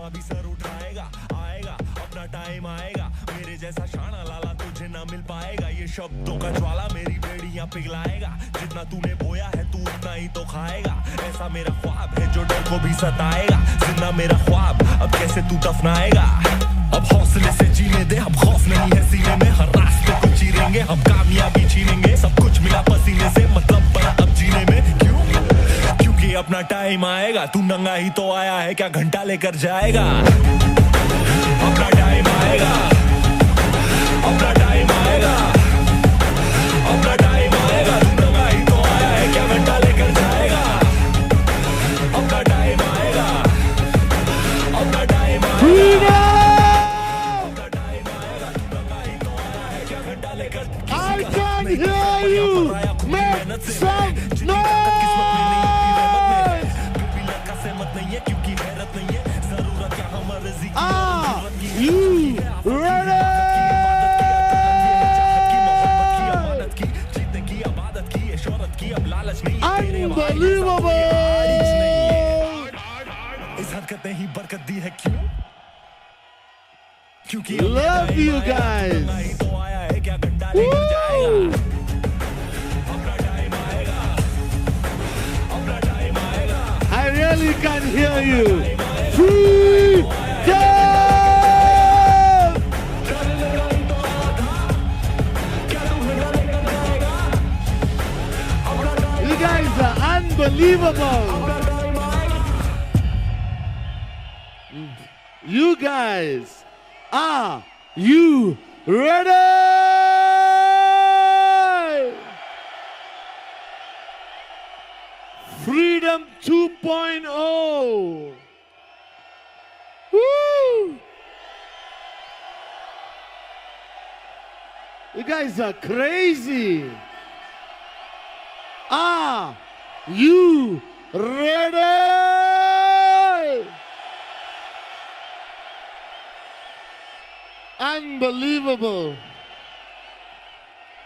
भी सर उठाएगा, आएगा अपना टाइम आएगा, मेरे जैसा शाना लाला तुझे ना मिल पाएगा। ये शब्दों का ज्वाला मेरी बेड़ियां पिघलाएगा, जितना तूने बोया है तू उतना ही तो खाएगा। ऐसा मेरा ख्वाब है जो डर को भी सताएगा, जिंदा मेरा ख्वाब अब कैसे तू दफनाएगा। अब हौसले से जीने दे, अब खौफ नहीं है सीने में, हर रास्ते को चीरेंगे, हम कामयाबी छीनेंगे। सब कुछ मिला पसीने से, मतलब बड़ा अब जीने में। क्यों? क्योंकि अपना टाइम आएगा, तू नंगा ही तो आया है, क्या घंटा लेकर जाएगा। अपना टाइम आएगा, अपना टाइम आएगा, अपना टाइम आएगा, तू नंगा ही तो आया है, क्या घंटा लेकर जाएगा। अपना टाइम आएगा, अपना टाइम आएगा, अपना टाइम आएगा, तू नंगा ही तो आया है, क्या घंटा लेकर। I can hear you. Make some noise. You ready? Unbelievable. इस हरकत ने ही बरकत दी है, क्यों? क्योंकि Love you guys. तो आया है, क्या घंटा लेकर जाएगा। अपना टाइम आएगा, अपना टाइम आएगा। I really can hear you. Freedom! You guys are unbelievable. You guys, are you ready? Freedom 2.0. Woo! You guys are crazy. Are you ready? Unbelievable.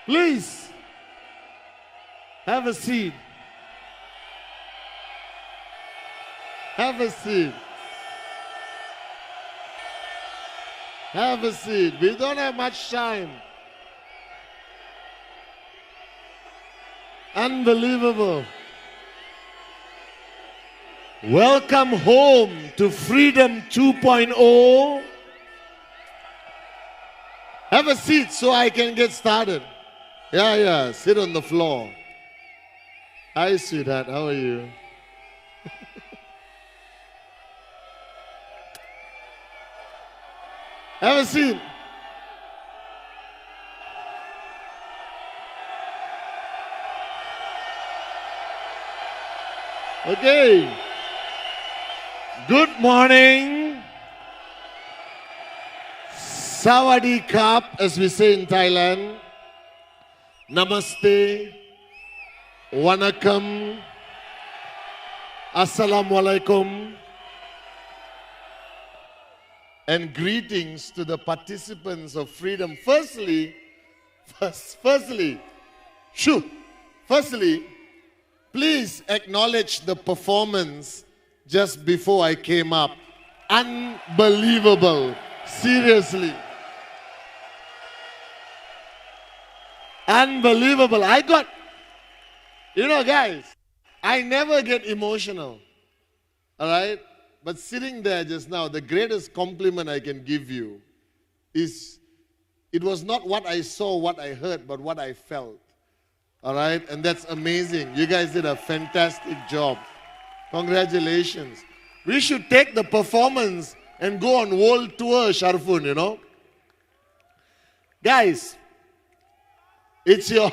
Please, have a seat. Have a seat. Have a seat. We don't have much time. Unbelievable. Welcome home to Freedom 2.0. Have a seat so I can get started. Yeah, sit on the floor. Hi, sweetheart. How are you? Have a seat. Okay. Good morning. Sawadee Krap, as we say in Thailand. Namaste. Wanakam. Assalamu alaikum. And greetings to the participants of Freedom. Firstly, please acknowledge the performance just before I came up. Unbelievable. Seriously. Unbelievable. Guys, I never get emotional. All right? But sitting there just now, the greatest compliment I can give you is it was not what I saw, what I heard, but what I felt. All right? And that's amazing. You guys did a fantastic job. Congratulations. We should take the performance and go on world tour, Sharfun, you know. Guys, it's your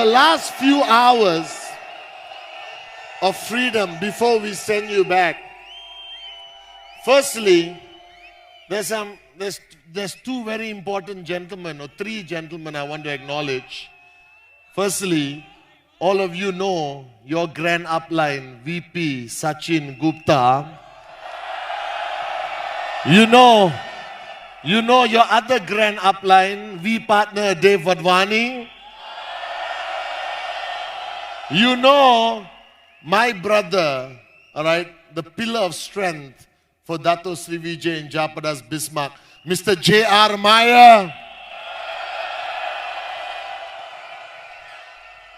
last few hours of freedom before we send you back. Firstly, there's two very important gentlemen, or three gentlemen I want to acknowledge. Firstly, all of you know your grand upline, VP Sachin Gupta. You know your other grand upline, V partner Dave Wadhwani. You know, my brother, all right, the pillar of strength for Dato Sri Vijay in Japadas Bismarck, Mr. J.R. Meyer.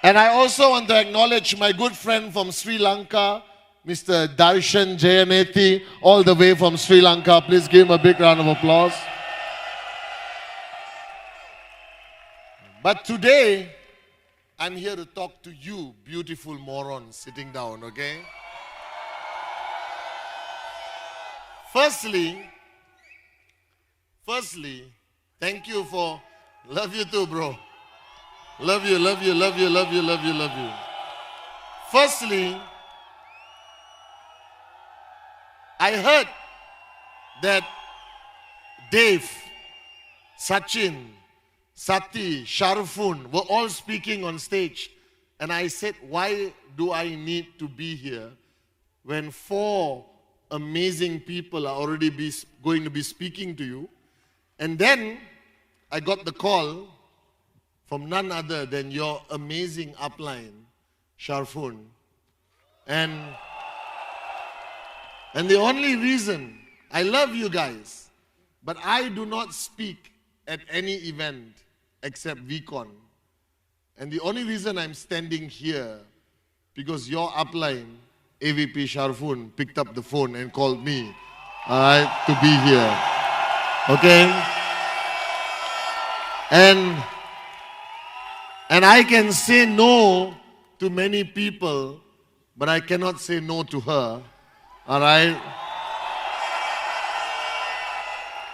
And I also want to acknowledge my good friend from Sri Lanka, Mr. Darshan Jayanethi, all the way from Sri Lanka. Please give him a big round of applause. But today, I'm here to talk to you, beautiful morons sitting down, okay? Firstly, thank you for, love you too, bro. Love you, love you, love you, love you, love you, love you. Firstly, I heard that Dave, Sachin, Sati, Sharfun were all speaking on stage. And I said, why do I need to be here when 4 amazing people are already going to be speaking to you? And then I got the call from none other than your amazing upline, Sharfun. And the only reason, I love you guys, but I do not speak at any event except VCon. And the only reason I'm standing here, because your upline, AVP Sharfun, picked up the phone and called me, all right, to be here. Okay? And I can say no to many people, but I cannot say no to her. All right?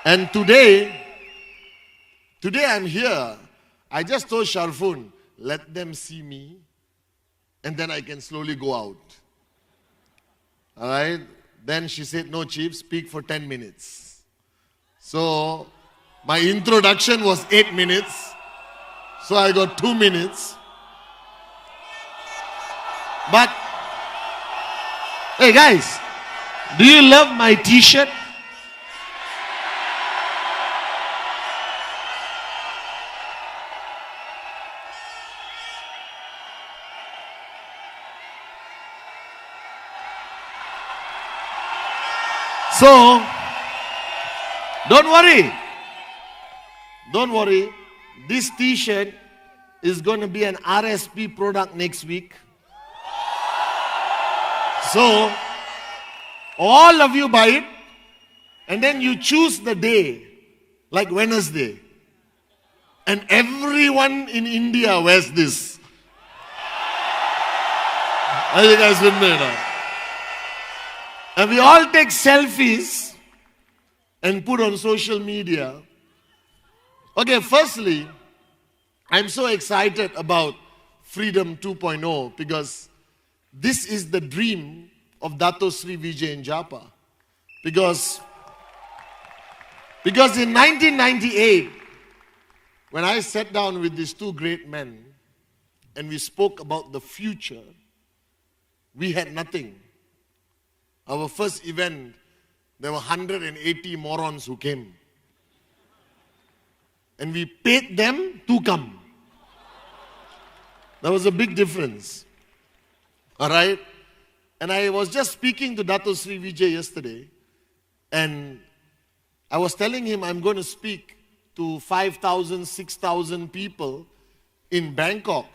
And today I'm here. I just told Sharfun, let them see me, and then I can slowly go out. All right? Then she said, no, Chief, speak for 10 minutes. So my introduction was 8 minutes. So I got 2 minutes. But, hey guys, do you love my t-shirt? So, don't worry. Don't worry. This t-shirt is going to be an RSP product next week. So, all of you buy it, and then you choose the day, like Wednesday. And everyone in India wears this. Are you guys with me now? And we all take selfies and put on social media. Okay, firstly, I'm so excited about Freedom 2.0 because this is the dream of Dato Sri Vijay in Japa. Because in 1998, when I sat down with these 2 great men and we spoke about the future, we had nothing. Our first event, there were 180 morons who came. And we paid them to come. There was a big difference. All right? And I was just speaking to Dato Sri Vijay yesterday. And I was telling him I'm going to speak to 5,000, 6,000 people in Bangkok.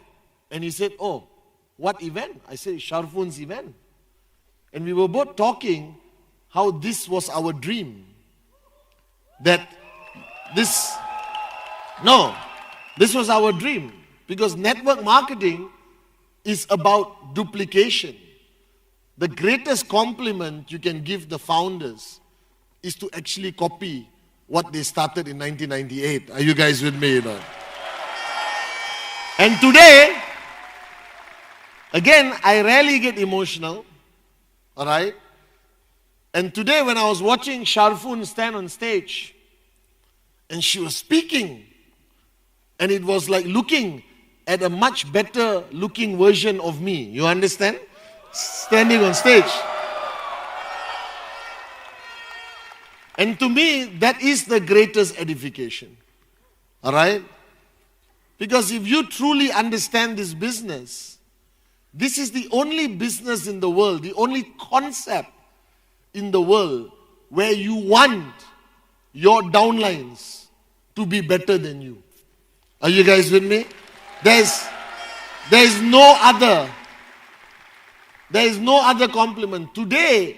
And he said, oh, what event? I said, Sharfun's event. And we were both talking how this was our dream. This was our dream. Because network marketing is about duplication. The greatest compliment you can give the founders is to actually copy what they started in 1998. Are you guys with me? And today, again, I rarely get emotional. All right? And today when I was watching Sharfun stand on stage and she was speaking, and it was like looking at a much better looking version of me. You understand? Standing on stage. And to me, that is the greatest edification. All right? Because if you truly understand this business, This is the only business in the world, the only concept in the world where you want your downlines to be better than you. Are you guys with me? There is no other compliment. Today,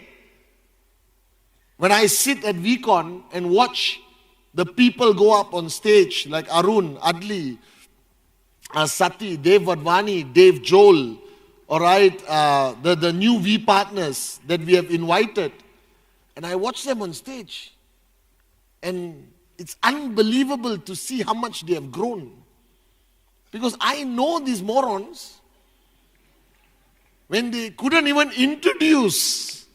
when I sit at VCon and watch the people go up on stage like Arun, Adli, Sati, Dave Vadvani, Dave Joel, all right, the new V partners that we have invited, and I watch them on stage, and it's unbelievable to see how much they have grown. Because I know these morons, when they couldn't even introduce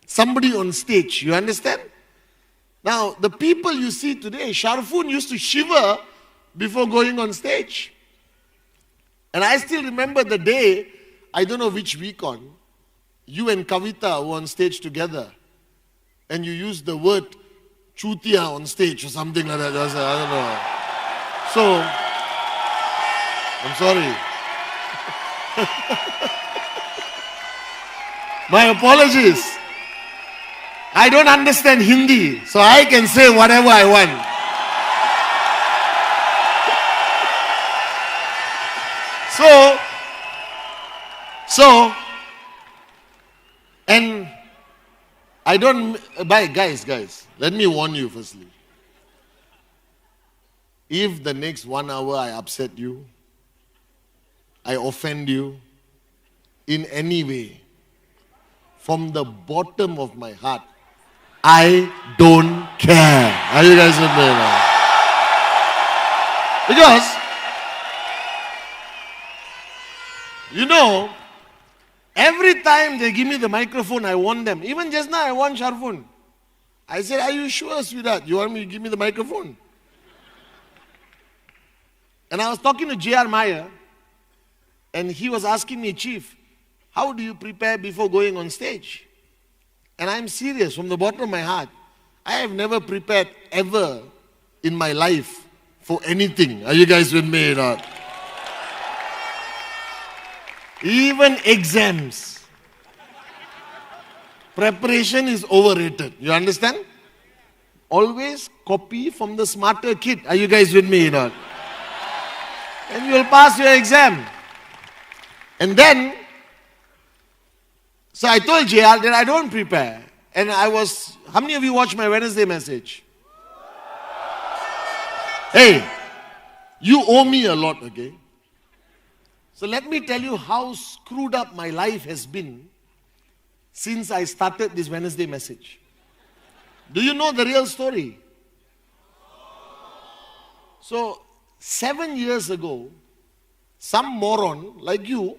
somebody on stage, you understand? Now, the people you see today, Sharfoon used to shiver before going on stage. And I still remember the day, I don't know which VCon, you and Kavita were on stage together, and you used the word chutia on stage or something like that. I don't know. So, I'm sorry. My apologies. I don't understand Hindi, so I can say whatever I want. So, and I don't, guys, let me warn you firstly. If the next 1 hour I upset you, I offend you in any way, from the bottom of my heart, I don't care. Are you guys with me now? Because, you know, every time they give me the microphone, I want them. Even just now, I want Sharfoon. I said, are you sure, sweetheart? You want me to give me the microphone? And I was talking to J.R. Meyer, and he was asking me, Chief, how do you prepare before going on stage? And I'm serious, from the bottom of my heart. I have never prepared ever in my life for anything. Are you guys with me or not? Even exams. Preparation is overrated. You understand? Always copy from the smarter kid. Are you guys with me or not? And you'll pass your exam. And then, so I told JR that I don't prepare. And how many of you watched my Wednesday message? Hey, you owe me a lot, okay? So let me tell you how screwed up my life has been since I started this Wednesday message. Do you know the real story? So, 7 years ago, some moron like you,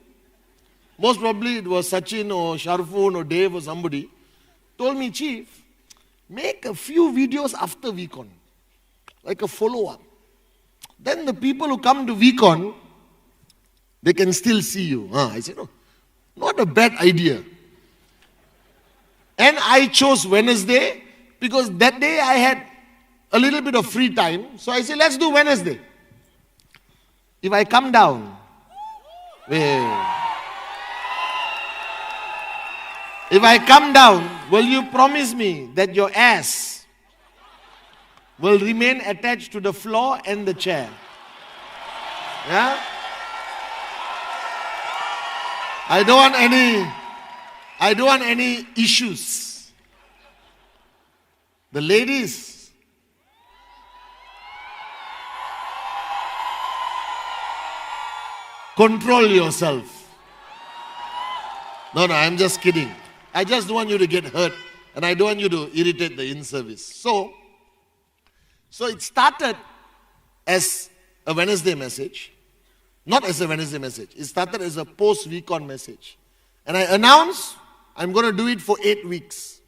most probably it was Sachin or Sharfoon or Dave or somebody, told me, Chief, make a few videos after VCon, like a follow-up. Then the people who come to VCon, they can still see you. I said, no, not a bad idea. And I chose Wednesday because that day I had a little bit of free time. So I said, let's do Wednesday. If I come down, will you promise me that your ass will remain attached to the floor and the chair? Yeah? I don't want any issues. The ladies, control yourself. No, I'm just kidding. I just don't want you to get hurt, and I don't want you to irritate the in-service. So it started as a Wednesday message. Not as a Wednesday message. It started as a post-VCon message. And I announced, I'm going to do it for 8 weeks.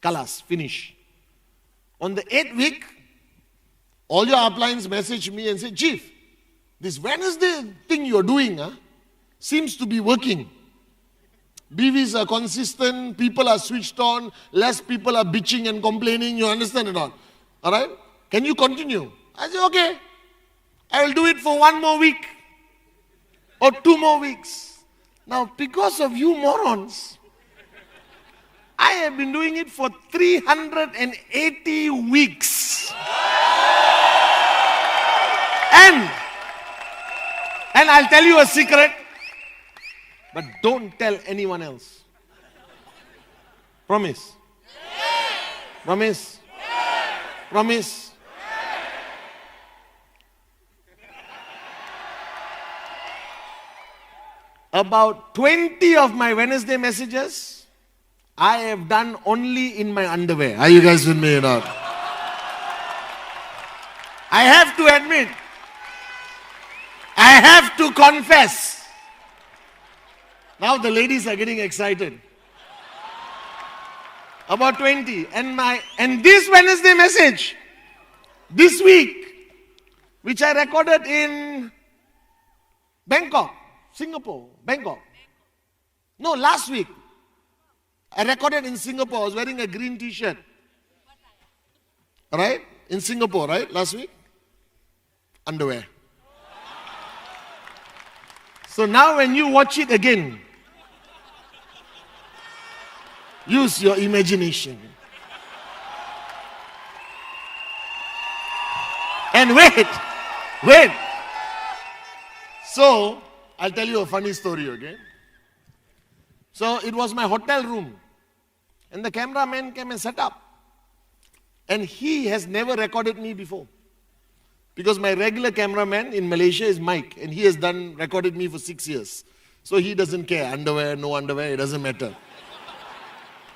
Kalas, finish. On the 8th week, all your uplines messaged me and said, Chief, this Wednesday thing you're doing seems to be working. BVs are consistent, people are switched on, less people are bitching and complaining, you understand it all? Alright? Can you continue? I said, okay. I will do it for 1 more week. Or 2 more weeks. Now, because of you morons, I have been doing it for 380 weeks. And I'll tell you a secret, but don't tell anyone else. Promise? Promise? Promise? About 20 of my Wednesday messages, I have done only in my underwear. Are you guys with me or not? I have to admit, I have to confess. Now the ladies are getting excited. About 20. And this Wednesday message, this week, which I recorded in Bangkok, Singapore, Bangkok. No, last week. I recorded in Singapore. I was wearing a green t-shirt. Right? In Singapore, right? Last week? Underwear. So now when you watch it again, use your imagination. And wait. So, I'll tell you a funny story, okay? So, it was my hotel room. And the cameraman came and set up. And he has never recorded me before. Because my regular cameraman in Malaysia is Mike. And he has recorded me for 6 years. So, he doesn't care. Underwear, no underwear, it doesn't matter.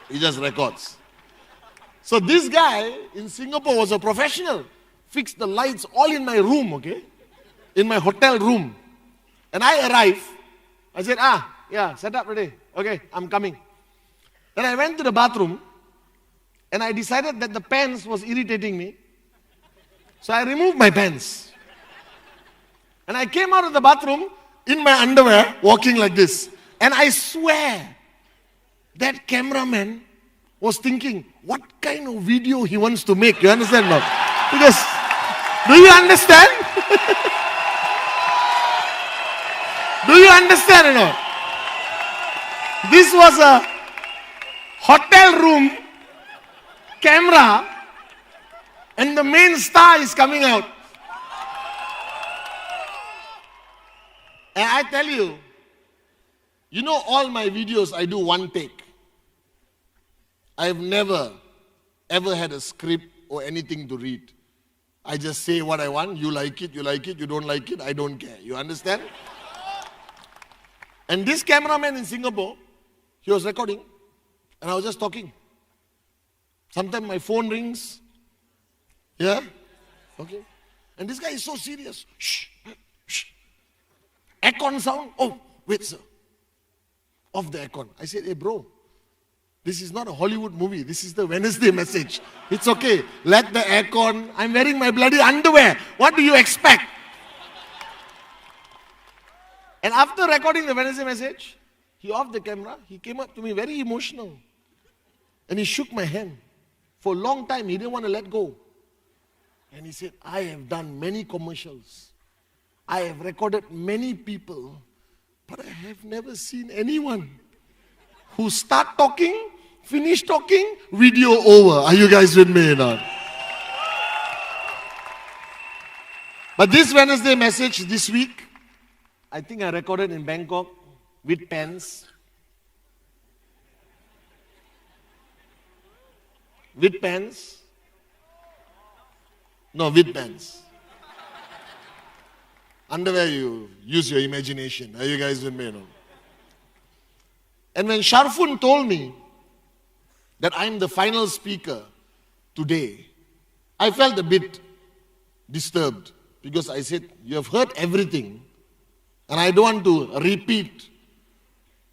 He just records. So, this guy in Singapore was a professional. Fixed the lights all in my room, okay? In my hotel room. And I arrived. I said, yeah, set up ready. Okay, I'm coming. Then I went to the bathroom. And I decided that the pants was irritating me. So I removed my pants. And I came out of the bathroom in my underwear, walking like this. And I swear, that cameraman was thinking, what kind of video he wants to make? You understand now? Because, do you understand? Do you understand or not? This was a hotel room camera and the main star is coming out. And I tell you, you know all my videos I do one take. I've never ever had a script or anything to read. I just say what I want, you like it, you don't like it, I don't care. You understand? And this cameraman in Singapore, he was recording and I was just talking. Sometimes my phone rings. Yeah? Okay. And this guy is so serious. Shh. Aircon sound. Oh, wait, sir. Off the aircon. I said, hey, bro, this is not a Hollywood movie. This is the Wednesday message. It's okay. Let the aircon. I'm wearing my bloody underwear. What do you expect? And after recording the Wednesday message, he off the camera. He came up to me very emotional. And he shook my hand. For a long time, he didn't want to let go. And he said, I have done many commercials. I have recorded many people. But I have never seen anyone who start talking, finish talking, video over. Are you guys with me or not? But this Wednesday message this week, I think I recorded in Bangkok with pens. With pens. No, with pens. Underwear, you use your imagination. Are you guys with me? No? And when Sharfun told me that I'm the final speaker today, I felt a bit disturbed because I said, you have heard everything and I don't want to repeat.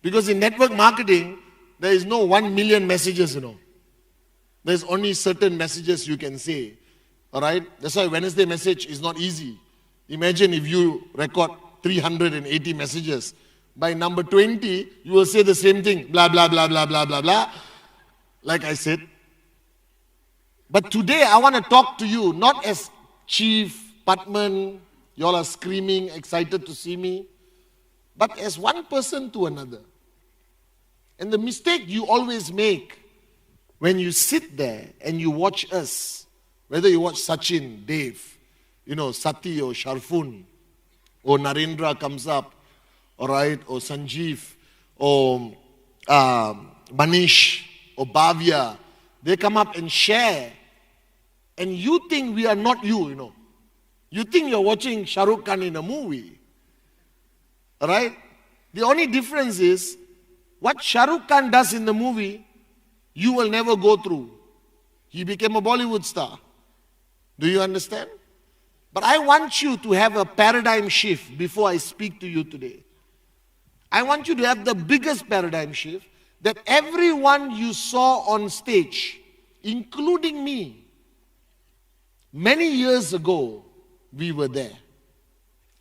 Because in network marketing, there is no 1 million messages, There's only certain messages you can say. Alright? That's why Wednesday message is not easy. Imagine if you record 380 messages. By number 20, you will say the same thing. Blah, blah, blah, blah, blah, blah, blah. Like I said. But today I want to talk to you, not as Chief, Patman, you all are screaming, excited to see me. but as one person to another. And the mistake you always make when you sit there and you watch us, whether you watch Sachin, Dave, Sati or Sharfun, or Narendra comes up, all right, or Sanjeev, or Manish, or Bhavya, they come up and share, and you think we are not you. You think you're watching Shah Rukh Khan in a movie, all right? The only difference is, what Shah Rukh Khan does in the movie, you will never go through. He became a Bollywood star. Do you understand? But I want you to have a paradigm shift before I speak to you today. I want you to have the biggest paradigm shift that everyone you saw on stage, including me, many years ago, we were there,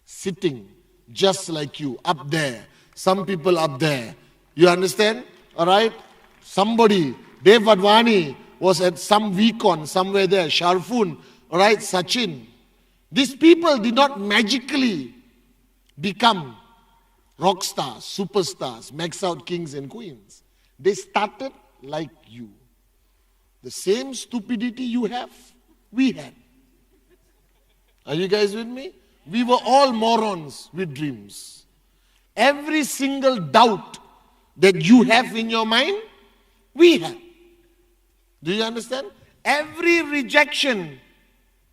sitting just like you, up there. Some people up there. You understand? All right? Somebody, Dev Advani was at some Vicon, somewhere there. Sharfun, all right? Sachin. These people did not magically become rock stars, superstars, max out kings and queens. They started like you. The same stupidity you have, we had. Are you guys with me? We were all morons with dreams. Every single doubt that you have in your mind, we had. Do you understand? Every rejection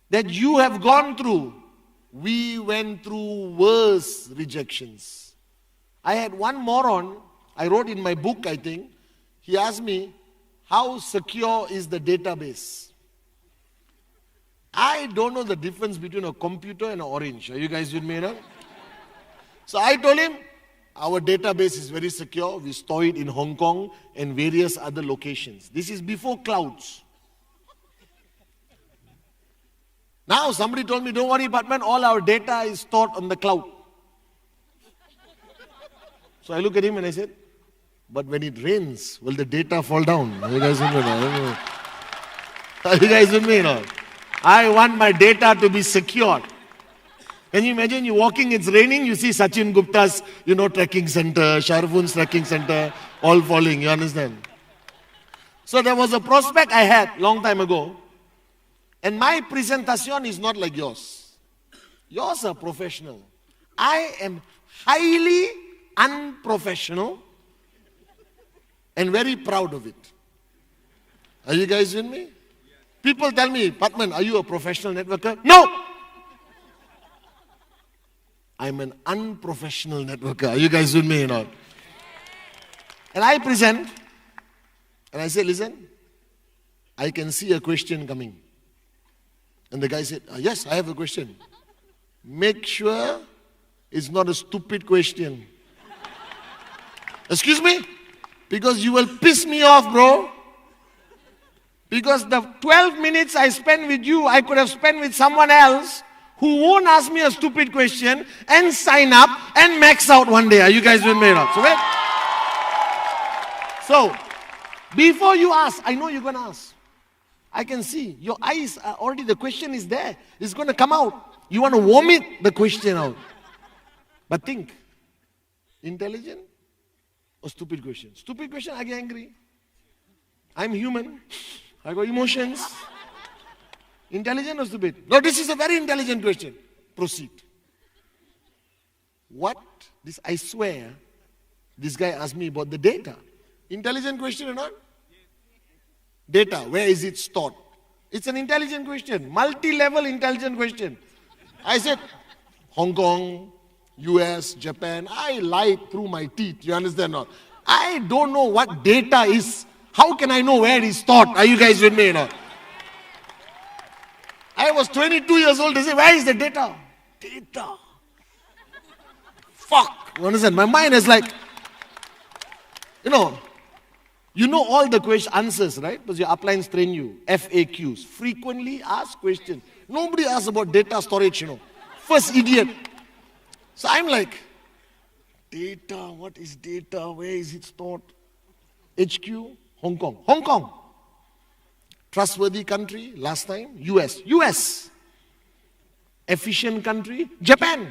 that you have gone through, we went through worse rejections. I had one moron, I wrote in my book, I think, he asked me, how secure is the database? I don't know the difference between a computer and an orange. Are you guys with me now? So I told him, our database is very secure. We store it in Hong Kong and various other locations. This is before clouds. Now somebody told me, don't worry, Batman, all our data is stored on the cloud. So I look at him and I said, but when it rains, will the data fall down? Are you guys with me now? Are you guys with me now? I want my data to be secured. Can you imagine you walking, it's raining, you see Sachin Gupta's, trekking center, Sharfun's trekking center, all falling, you understand? So there was a prospect I had long time ago. And my presentation is not like yours. Yours are professional. I am highly unprofessional and very proud of it. Are you guys with me? People tell me, Patman, are you a professional networker? No! I'm an unprofessional networker. Are you guys with me or not? And I present, and I say, listen, I can see a question coming. And the guy said, yes, I have a question. Make sure it's not a stupid question. Excuse me? Because you will piss me off, bro. Because the 12 minutes I spent with you, I could have spent with someone else who won't ask me a stupid question and sign up and max out one day. Are you guys with me or not? So, before you ask, I know you're going to ask. I can see. Your eyes are already, the question is there. It's going to come out. You want to vomit the question out. But think, intelligent or stupid question? Stupid question, I get angry. I'm human. I got emotions. Intelligent or stupid? No, this is a very intelligent question. Proceed. What? This, I swear, this guy asked me about the data. Intelligent question or not? Data, where is it stored? It's an intelligent question. Multi-level intelligent question. I said, Hong Kong, US, Japan. I lied through my teeth. You understand or not? I don't know what data is. How can I know where it's stored? Are you guys with me or not? I was 22 years old. They say, where is the data? Data. Fuck. You understand? My mind is like, you know all the question answers, right? Because your uplines train you. FAQs. Frequently asked questions. Nobody asks about data storage, First idiot. So I'm like, data, what is data? Where is it stored? HQ, Hong Kong. Hong Kong. Trustworthy country, last time, US. Efficient country, Japan.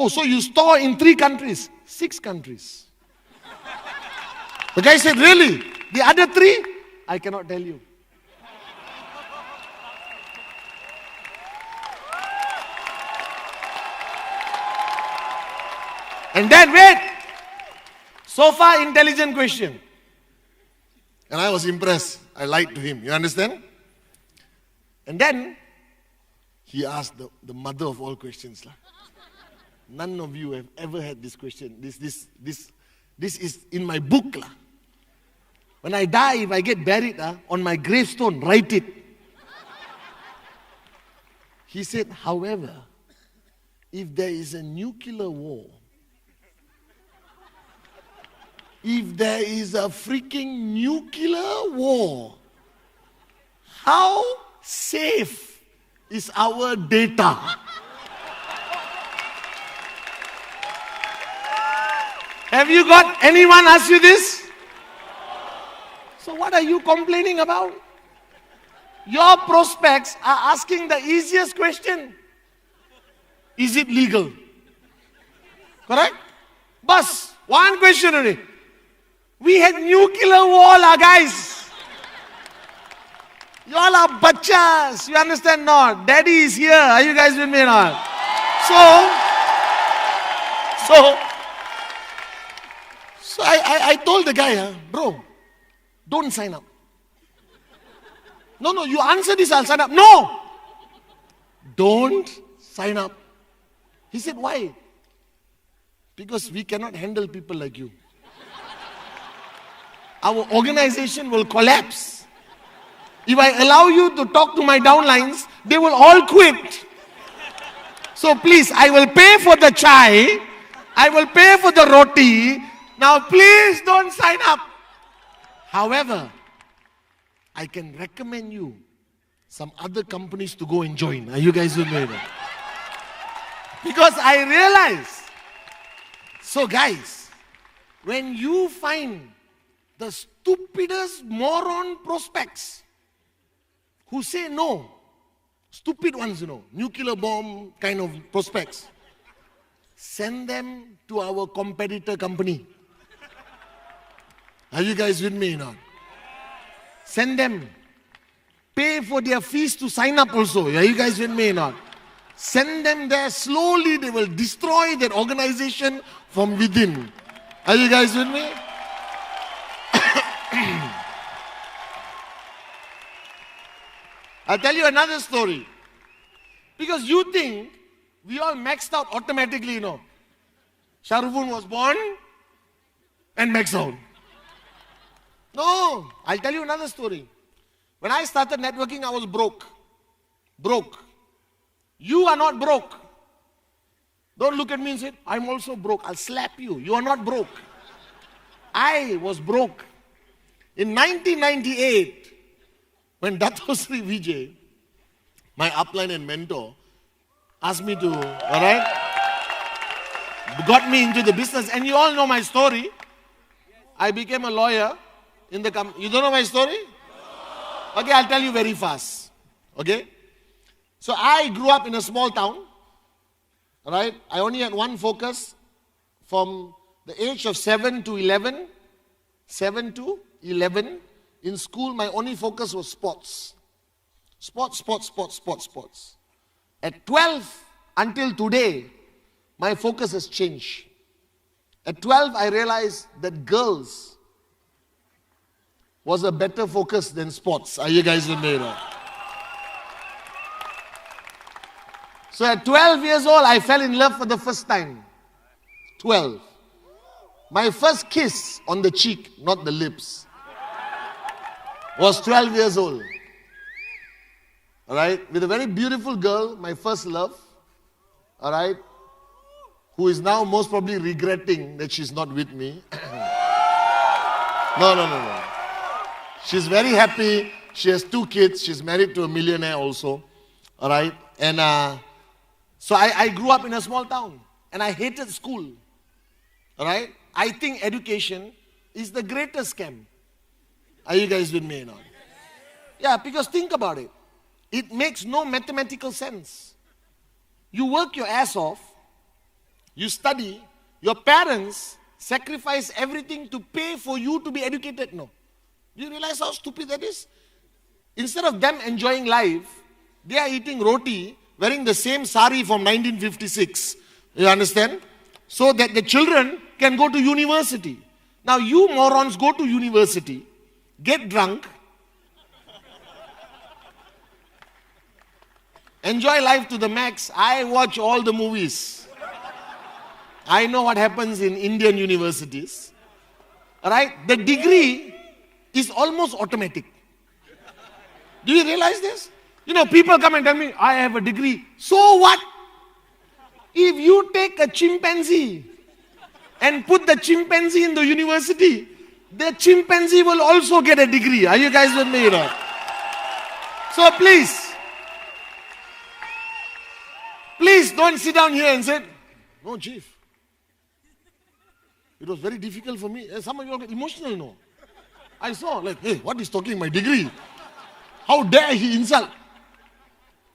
Oh, so you store in 3 countries? 6 countries. The guy said, really? The other 3? I cannot tell you. And then, wait. So far, intelligent question. And I was impressed. I lied to him. You understand? And then, he asked the mother of all questions. None of you have ever had this question. This is in my book. When I die, if I get buried, on my gravestone, write it. He said, however, if there is a nuclear war, if there is a freaking nuclear war, how safe is our data? Have you got anyone ask you this? So what are you complaining about? Your prospects are asking the easiest question. Is it legal? Correct? Bus, one question only. We had nuclear war, guys. You all are bachas. You understand not? Daddy is here. Are you guys with me or not? So I told the guy, bro, don't sign up. No, you answer this, I'll sign up. No! Don't sign up. He said, why? Because we cannot handle people like you. Our organization will collapse. If I allow you to talk to my downlines, they will all quit. So please, I will pay for the chai. I will pay for the roti. Now please don't sign up. However, I can recommend you some other companies to go and join. Are you guys with me? Because I realize. So guys, when you find the stupidest moron prospects who say no, stupid ones, nuclear bomb kind of prospects, send them to our competitor company. Are you guys with me now? Send them. Pay for their fees to sign up also. Are you guys with me now? Send them there. Slowly they will destroy that organization from within. Are you guys with me? I'll tell you another story. Because you think we all maxed out automatically, Shah Rukh Khan was born and maxed out. No, I'll tell you another story. When I started networking, I was broke. Broke. You are not broke. Don't look at me and say, I'm also broke. I'll slap you. You are not broke. I was broke. In 1998, when Dato Sri Vijay, my upline and mentor, asked me to, got me into the business. And you all know my story. I became a lawyer in the company. You don't know my story? Okay, I'll tell you very fast. Okay? So I grew up in a small town. I only had one focus from the age of 7 to 11. 7 to 11. In school, my only focus was sports. Sports. At 12 until today, my focus has changed. At 12, I realized that girls was a better focus than sports. Are you guys with me? So at 12 years old, I fell in love for the first time. 12. My first kiss on the cheek, not the lips, was 12 years old. With a very beautiful girl, my first love. Who is now most probably regretting that she's not with me. No. She's very happy. She has 2 kids. She's married to a millionaire also. And so I grew up in a small town. And I hated school. I think education is the greatest scam. Are you guys with me now? Yeah, because think about it. It makes no mathematical sense. You work your ass off. You study, your parents sacrifice everything to pay for you to be educated. No. Do you realize how stupid that is? Instead of them enjoying life, they are eating roti, wearing the same sari from 1956. You understand? So that the children can go to university. Now you morons go to university, get drunk, enjoy life to the max. I watch all the movies. I know what happens in Indian universities. Alright? The degree is almost automatic. Do you realize this? You know, people come and tell me, I have a degree. So what? If you take a chimpanzee and put the chimpanzee in the university, the chimpanzee will also get a degree. Are you guys with me? You know? So please don't sit down here and say, no, chief. It was very difficult for me. Some of you get emotional, no? I saw, like, hey, what is talking my degree? How dare he insult?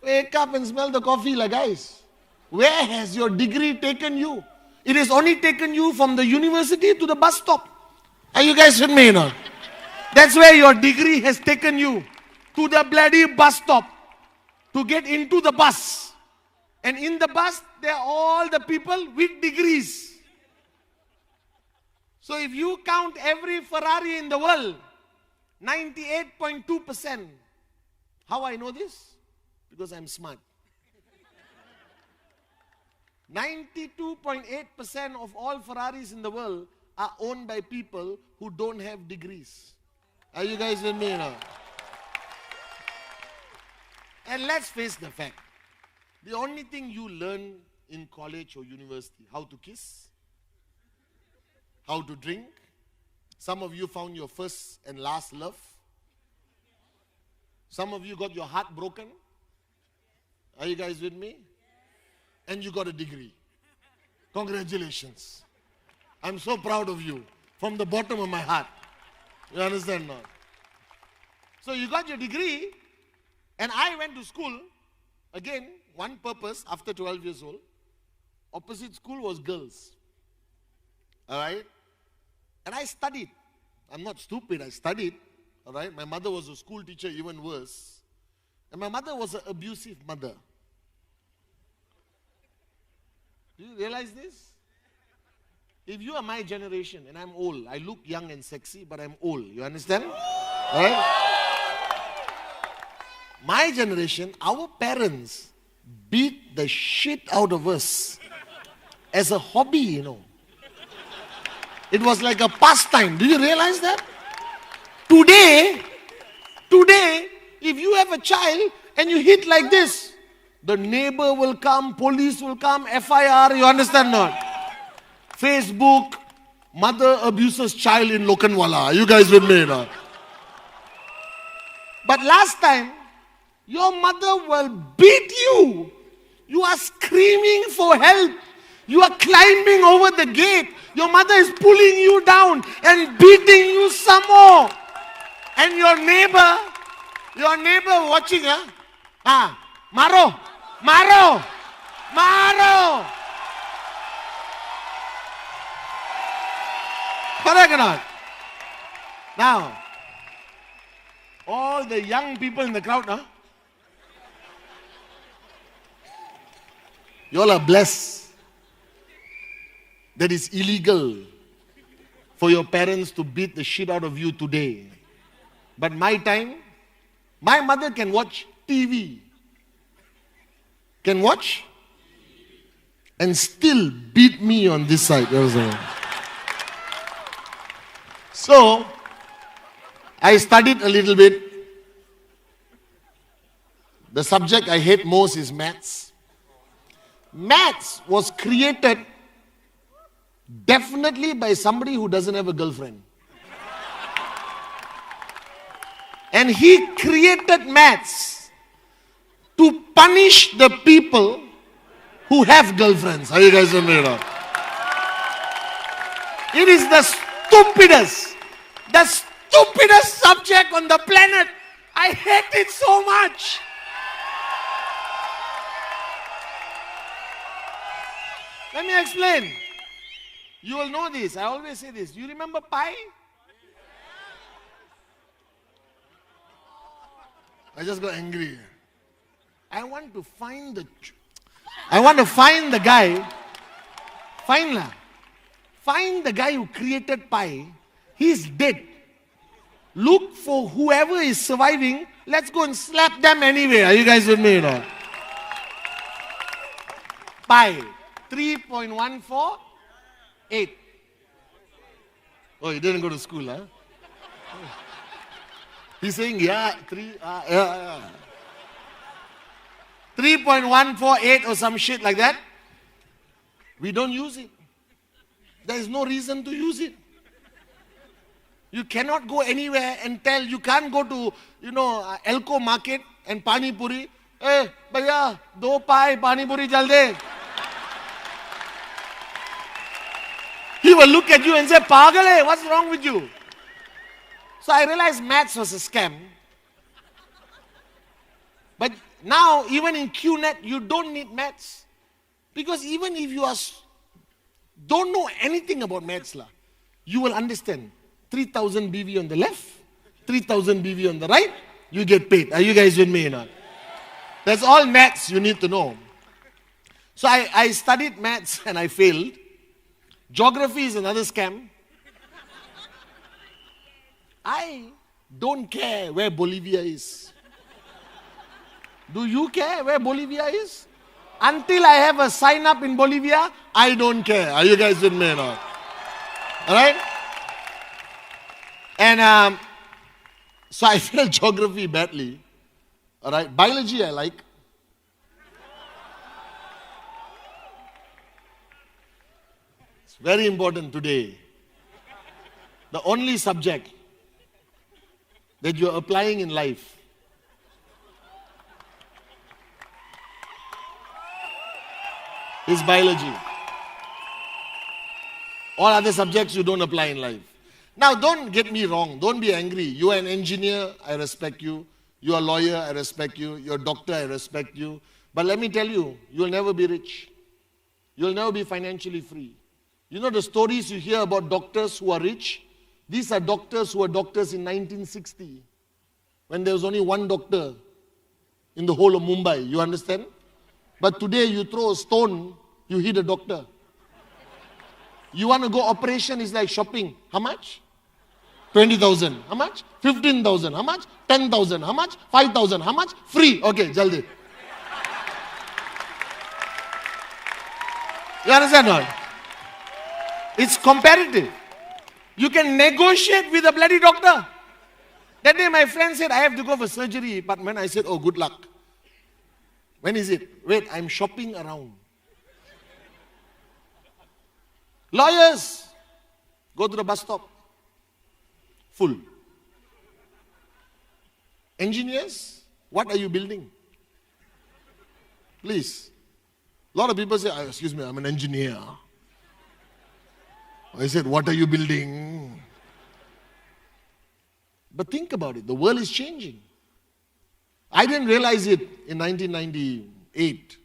Wake up and smell the coffee, like guys. Where has your degree taken you? It has only taken you from the university to the bus stop. Are you guys with me, you know? That's where your degree has taken you. To the bloody bus stop. To get into the bus. And in the bus, there are all the people with degrees. So if you count every Ferrari in the world, 98.2%. How I know this? Because I'm smart. 92.8% of all Ferraris in the world are owned by people who don't have degrees. Are you guys with me now? And let's face the fact. The only thing you learn in college or university, how to kiss, how to drink. Some of you found your first and last love. Some of you got your heart broken. Are you guys with me? And you got a degree. Congratulations. I'm so proud of you from the bottom of my heart. You understand now? So you got your degree, and I went to school, again, one purpose, after 12 years old. Opposite school was girls. Alright? And I studied. I'm not stupid, I studied. Alright? My mother was a school teacher, even worse. And my mother was an abusive mother. Do you realize this? If you are my generation, and I'm old, I look young and sexy, but I'm old. You understand? Right? My generation, our parents beat the shit out of us as a hobby, you know. It was like a pastime. Do you realize that? Today, if you have a child and you hit like this, the neighbor will come, police will come, FIR, you understand not? Facebook, mother abuses child in Lokanwala. Are you guys with me now? But last time, your mother will beat you. You are screaming for help. You are climbing over the gate. Your mother is pulling you down and beating you some more. And your neighbor watching, Maro. Correct or not? Now, all the young people in the crowd, you all are blessed that it's illegal for your parents to beat the shit out of you today. But my time, my mother can watch TV. Can watch and still beat me on this side. So, I studied a little bit. The subject I hate most is maths. Maths was created definitely by somebody who doesn't have a girlfriend. And he created maths to punish the people who have girlfriends. Are you guys with me now? It is the stupidest subject on the planet. I hate it so much. Let me explain. You will know this. I always say this. You remember pi? I just got angry. I want to find the guy. Find the guy who created pi. He's dead. Look for whoever is surviving. Let's go and slap them anyway. Are you guys with me? Pi 3.148. Oh, you didn't go to school, huh? He's saying, yeah, 3.148 or some shit like that. We don't use it. There is no reason to use it. You cannot go anywhere and tell, you can't go to, Elko market and Pani Puri. Hey, bhaiya, 2 pi Pani Puri jalde. He will look at you and say, Pagal hai, what's wrong with you? So I realized maths was a scam. But now, even in QNet, you don't need maths. Because even if you don't know anything about maths, you will understand. 3,000 BV on the left, 3,000 BV on the right, you get paid. Are you guys with me or not? That's all maths you need to know. So I studied maths and I failed. Geography is another scam. I don't care where Bolivia is. Do you care where Bolivia is? Until I have a sign up in Bolivia, I don't care. Are you guys with me or not? Alright? And so I failed geography badly. Alright? Biology I like. It's very important today. The only subject that you're applying in life is biology. All other subjects you don't apply in life. Now don't get me wrong, don't be angry. You are an engineer, I respect you. You are a lawyer, I respect you. You're a doctor, I respect you. But let me tell you, you'll never be rich. You'll never be financially free. You know the stories you hear about doctors who are rich? These are doctors who were doctors in 1960, when there was only one doctor in the whole of Mumbai. You understand? But today you throw a stone, you hit a doctor. You want to go operation, it's like shopping. How much? 20,000. How much? 15,000. How much? 10,000. How much? 5,000. How much? Free. Okay, jaldi. You understand or not? It's comparative. You can negotiate with a bloody doctor. That day my friend said, I have to go for surgery. But when I said, oh, good luck. When is it? Wait, I'm shopping around. Lawyers, go to the bus stop. Full. Engineers, what are you building? Please. A lot of people say, excuse me, I'm an engineer. I said, what are you building? But think about it, the world is changing. I didn't realize it in 1998.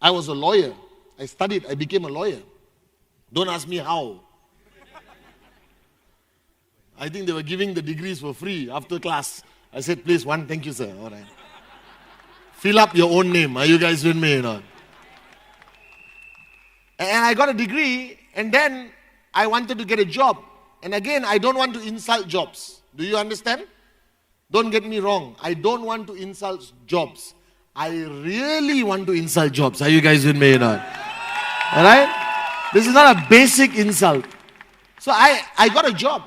I was a lawyer. I studied, I became a lawyer. Don't ask me how. I think they were giving the degrees for free after class. I said, please, thank you, sir. All right. Fill up your own name. Are you guys with me or not? And I got a degree, and then I wanted to get a job. And again, I don't want to insult jobs. Do you understand? Don't get me wrong. I don't want to insult jobs. I really want to insult jobs. Are you guys with me or not? All right? This is not a basic insult. So I got a job.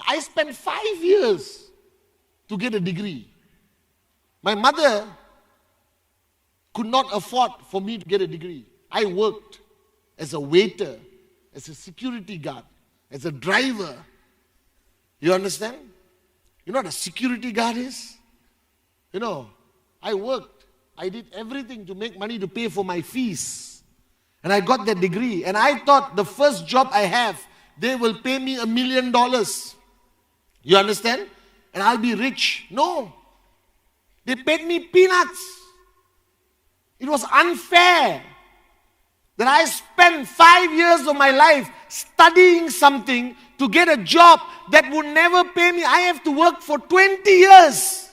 I spent 5 years to get a degree. My mother could not afford for me to get a degree. I worked as a waiter, as a security guard, as a driver. You understand? You know what a security guard is? You know, I worked. I did everything to make money to pay for my fees. And I got that degree. And I thought the first job I have, they will pay me $1 million. You understand? And I'll be rich. No. They paid me peanuts. It was unfair. that I spent 5 years of my life studying something to get a job that would never pay me. I have to work for 20 years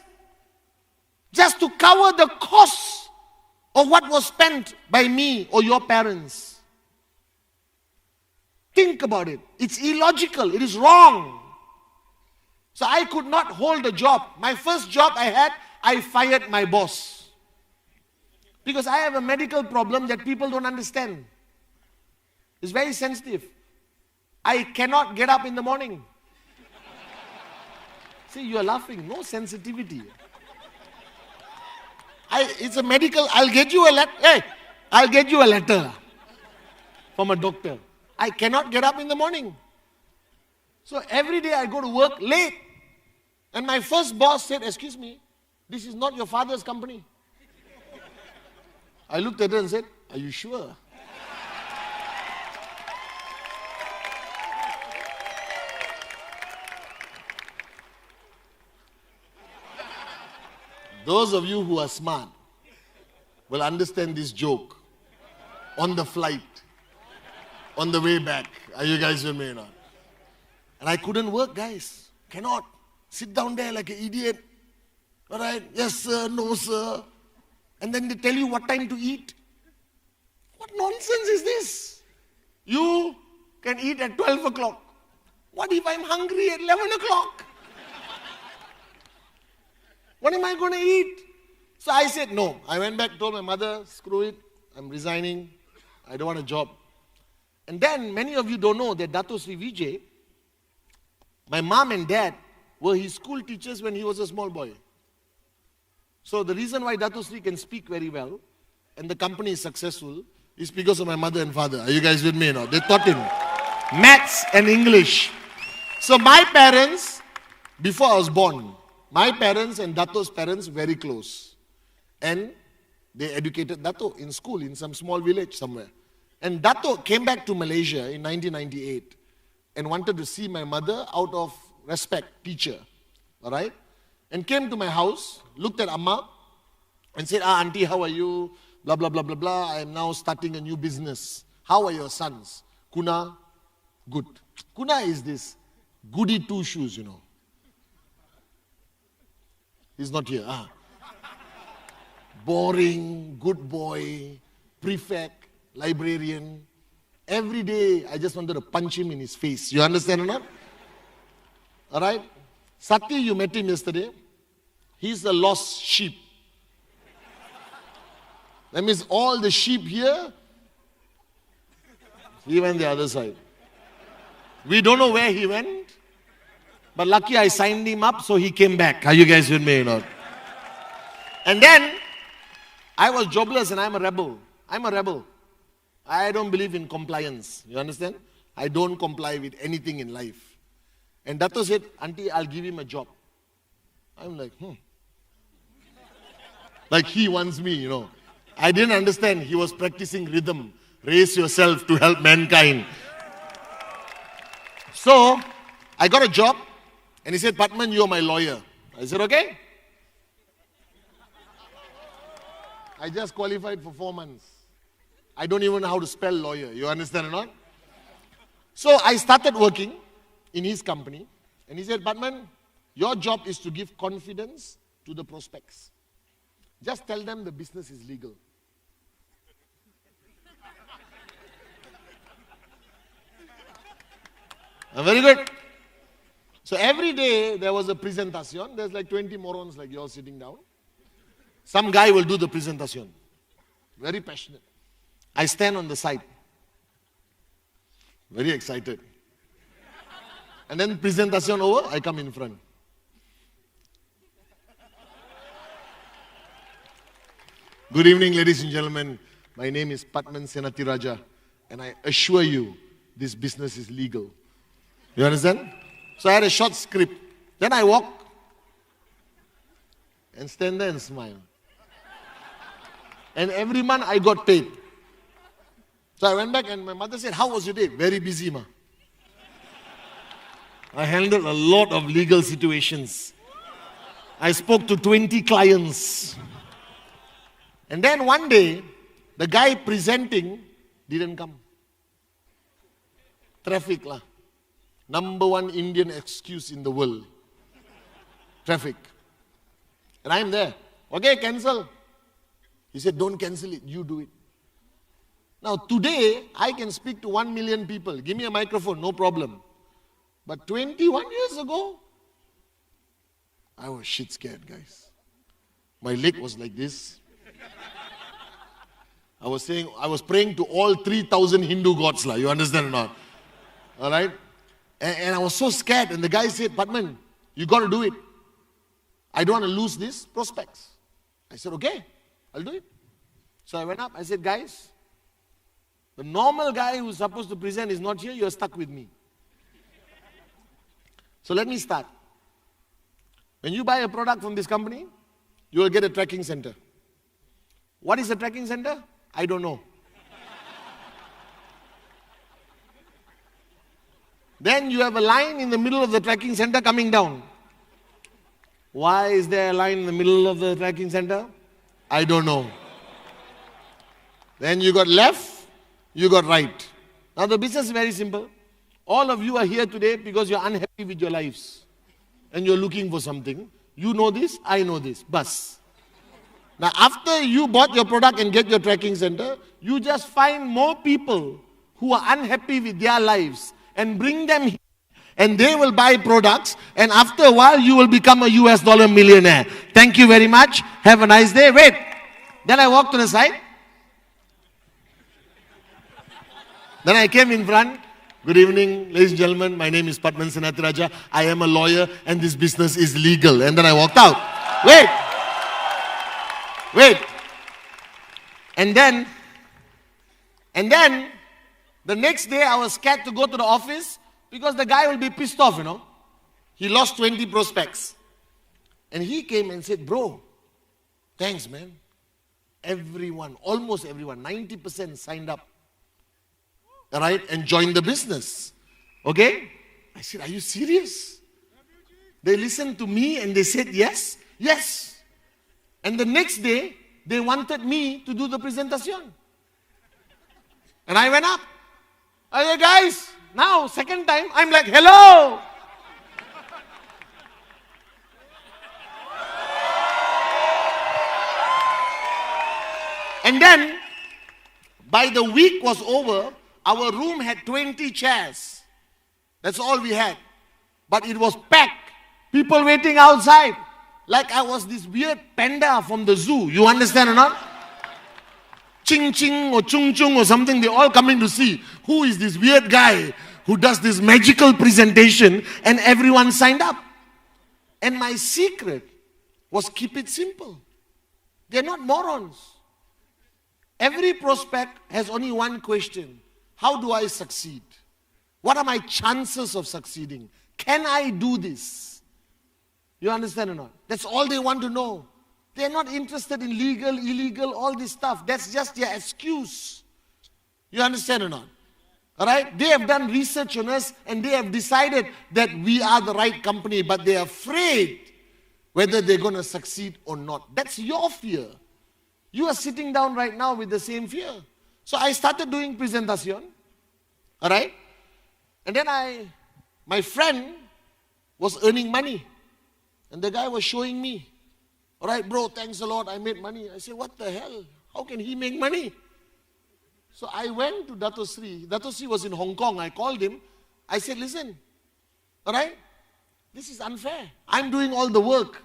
just to cover the cost of what was spent by me or your parents. Think about it. It's illogical. It is wrong. So I could not hold a job. My first job I had, I fired my boss. Because I have a medical problem that people don't understand. It's very sensitive. I cannot get up in the morning. See, you are laughing. No sensitivity. It's a medical. I'll get you a letter. Hey, I'll get you a letter from a doctor. I cannot get up in the morning. So every day I go to work late. And my first boss said, excuse me, this is not your father's company. I looked at her and said, are you sure? Those of you who are smart will understand this joke on the flight, on the way back. Are you guys with me or not? And I couldn't work, guys. Cannot. Sit down there like an idiot. All right? Yes, sir. No, sir. And then they tell you what time to eat. What nonsense is this? You can eat at 12 o'clock. What if I'm hungry at 11 o'clock? What am I going to eat? So I said no. I went back, told my mother, screw it. I'm resigning. I don't want a job. And then many of you don't know that Dato Sri Vijay, my mom and dad were his school teachers when he was a small boy. So the reason why Dato Sri can speak very well and the company is successful is because of my mother and father. Are you guys with me or not? They taught him maths and English. So my parents, before I was born, my parents and Dato's parents very close. And they educated Dato in school in some small village somewhere. And Dato came back to Malaysia in 1998 and wanted to see my mother out of respect, teacher. All right? And came to my house, looked at Amma and said, auntie, how are you? Blah, blah, blah, blah, blah. I am now starting a new business. How are your sons? Kuna, good. Kuna is this goody two shoes, you know. He's not here. Boring, good boy, prefect, librarian. Every day, I just wanted to punch him in his face. You understand or not? All right? Sati, you met him yesterday. He's a lost sheep. That means all the sheep here, he went the other side. We don't know where he went. But lucky I signed him up, so he came back. Are you guys with me or not? And then, I was jobless and I'm a rebel. I'm a rebel. I don't believe in compliance. You understand? I don't comply with anything in life. And Dato said, auntie, I'll give him a job. I'm like, Like he wants me, you know. I didn't understand. He was practicing rhythm. Raise yourself to help mankind. So, I got a job. And he said, Patman, you're my lawyer. I said, okay. I just qualified for 4 months. I don't even know how to spell lawyer. You understand or not? So I started working in his company. And he said, Patman, your job is to give confidence to the prospects. Just tell them the business is legal. Very good. So every day there was a presentation. There's like 20 morons like you're sitting down. Some guy will do the presentation. Very passionate. I stand on the side. Very excited. And then presentation over, I come in front. Good evening, ladies and gentlemen. My name is Patman Senatiraja. And I assure you, this business is legal. You understand? So I had a short script. Then I walk and stand there and smile. And every month I got paid. So I went back and my mother said, how was your day? Very busy, ma. I handled a lot of legal situations. I spoke to 20 clients. And then one day, the guy presenting Didn't come. Traffic lah. Number one Indian excuse in the world. Traffic. And I'm there. Okay, cancel. He said, don't cancel it, you do it. Now today, I can speak to 1 million people. Give me a microphone, no problem. But 21 years ago, I was shit scared, guys. My leg was like this. I was praying to all 3,000 Hindu gods, you understand or not? All right? And I was so scared. And the guy said, Padman, you got to do it. I don't want to lose these prospects. I said, okay, I'll do it. So I went up. I said, guys, the normal guy who's supposed to present is not here. You're stuck with me. So let me start. When you buy a product from this company, you will get a tracking center. What is a tracking center? I don't know. Then you have a line in the middle of the tracking center coming down. Why is there a line in the middle of the tracking center? I don't know. Then you got left, you got right. Now the business is very simple. All of you are here today because you're unhappy with your lives. And you're looking for something. You know this, I know this. Bus. Now after you bought your product and get your tracking center, you just find more people who are unhappy with their lives and bring them here. And they will buy products, and after a while you will become a US dollar millionaire. Thank you very much. Have a nice day. Wait. Then I walked to the side. Then I came in front. Good evening, ladies and gentlemen. My name is Padman Senathirajah. I am a lawyer and this business is legal. And then I walked out. Wait. And then the next day I was scared to go to the office because the guy will be pissed off, He lost 20 prospects. And he came and said, bro, thanks, man. Everyone, almost everyone, 90% signed up. All right, and joined the business. Okay? I said, are you serious? They listened to me and they said, yes. Yes. And the next day, they wanted me to do the presentation. And I went up. I said, guys, now, second time, I'm like, hello. And then, by the week was over, our room had 20 chairs. That's all we had. But it was packed. People waiting outside. Like I was this weird panda from the zoo. You understand or not? Ching Ching or Chung Chung or something. They're all coming to see who is this weird guy who does this magical presentation, and everyone signed up. And my secret was keep it simple. They're not morons. Every prospect has only one question. How do I succeed? What are my chances of succeeding? Can I do this? You understand or not? That's all they want to know. They're not interested in legal, illegal, all this stuff. That's just their excuse. You understand or not? All right? They have done research on us and they have decided that we are the right company, but they're afraid whether they're going to succeed or not. That's your fear. You are sitting down right now with the same fear. So I started doing presentation. All right? And then my friend was earning money. And the guy was showing me. All right, bro, thanks a lot. I made money. I said, what the hell? How can he make money? So I went to Dato Sri. Dato Sri was in Hong Kong. I called him. I said, listen, all right, this is unfair. I'm doing all the work.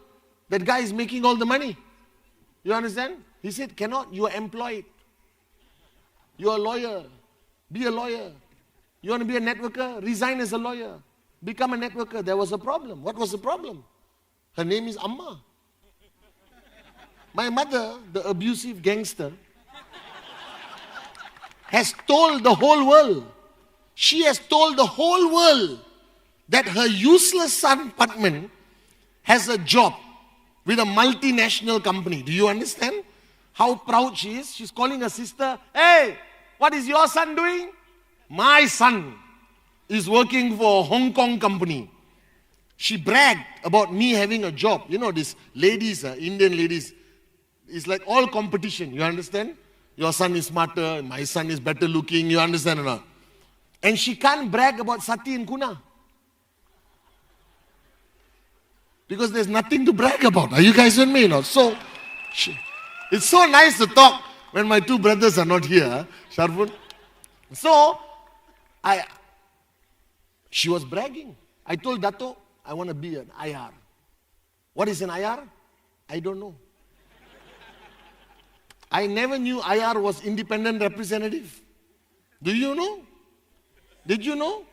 That guy is making all the money. You understand? He said, cannot. You are employed. You are a lawyer. Be a lawyer. You want to be a networker? Resign as a lawyer. Become a networker. There was a problem. What was the problem? Her name is Amma. My mother, the abusive gangster, has told the whole world. She has told the whole world that her useless son, Padman, has a job with a multinational company. Do you understand how proud she is? She's calling her sister, hey, what is your son doing? My son is working for a Hong Kong company. She bragged about me having a job. You know, these ladies, Indian ladies, it's like all competition. You understand? Your son is smarter, my son is better looking, you understand or not? And she can't brag about Sati and Kuna. Because there's nothing to brag about. Are you guys with me? No? So, it's so nice to talk when my two brothers are not here, Sharfun. So, she was bragging. I told Dato, I want to be an IR. What is an IR? I don't know. I never knew IR was independent representative. Do you know? Did you know?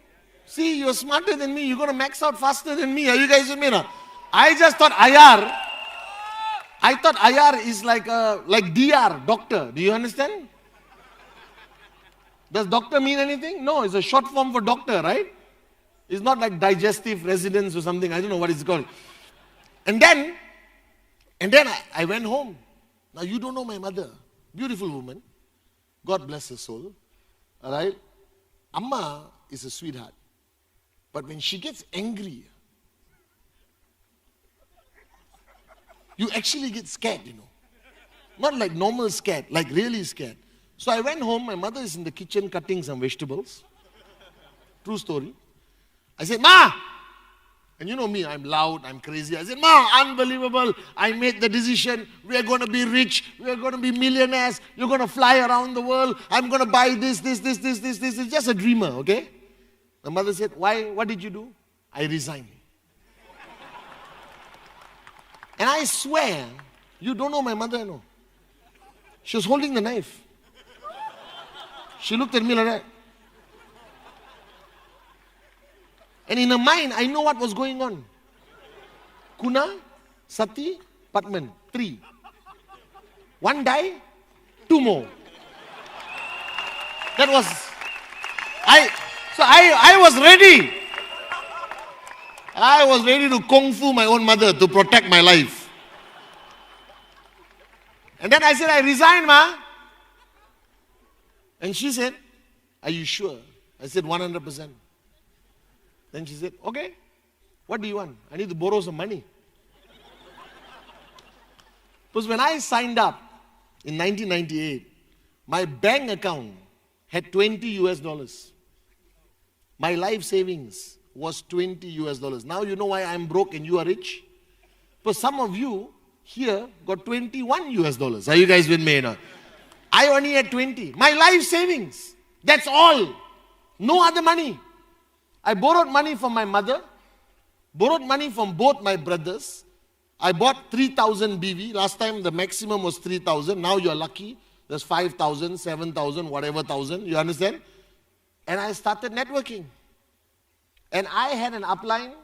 See, you're smarter than me. You're going to max out faster than me. Are you guys with me now? I just thought IR. I thought IR is like DR, doctor. Do you understand? Does doctor mean anything? No, it's a short form for doctor, right? It's not like digestive residence or something. I don't know what it's called. And then I went home. Now you don't know my mother. Beautiful woman. God bless her soul. All right? Amma is a sweetheart. But when she gets angry, you actually get scared, you know. Not like normal scared, like really scared. So I went home. My mother is in the kitchen cutting some vegetables. True story. I said, Ma! And you know me, I'm loud, I'm crazy. I said, Ma, unbelievable. I made the decision. We are going to be rich. We are going to be millionaires. You're going to fly around the world. I'm going to buy this. It's just a dreamer, okay? My mother said, why? What did you do? I resigned. And I swear, you don't know my mother, no. She was holding the knife. She looked at me like that. And in her mind, I know what was going on. Kuna, Sati, Patman, 3. 1 die, 2 more. That was, I was ready. I was ready to kung fu my own mother to protect my life. And then I said, I resign, Ma. And she said, are you sure? I said, 100%. Then she said, okay, what do you want? I need to borrow some money. Because when I signed up in 1998, my bank account had $20. My life savings was $20. Now you know why I'm broke and you are rich? Because some of you here got $21. Are you guys with me now? I only had 20. My life savings. That's all. No other money. I borrowed money from my mother, borrowed money from both my brothers. I bought 3,000 BV. Last time the maximum was 3,000. Now you're lucky. There's 5,000, 7,000, whatever thousand. You understand? And I started networking. And I had an upline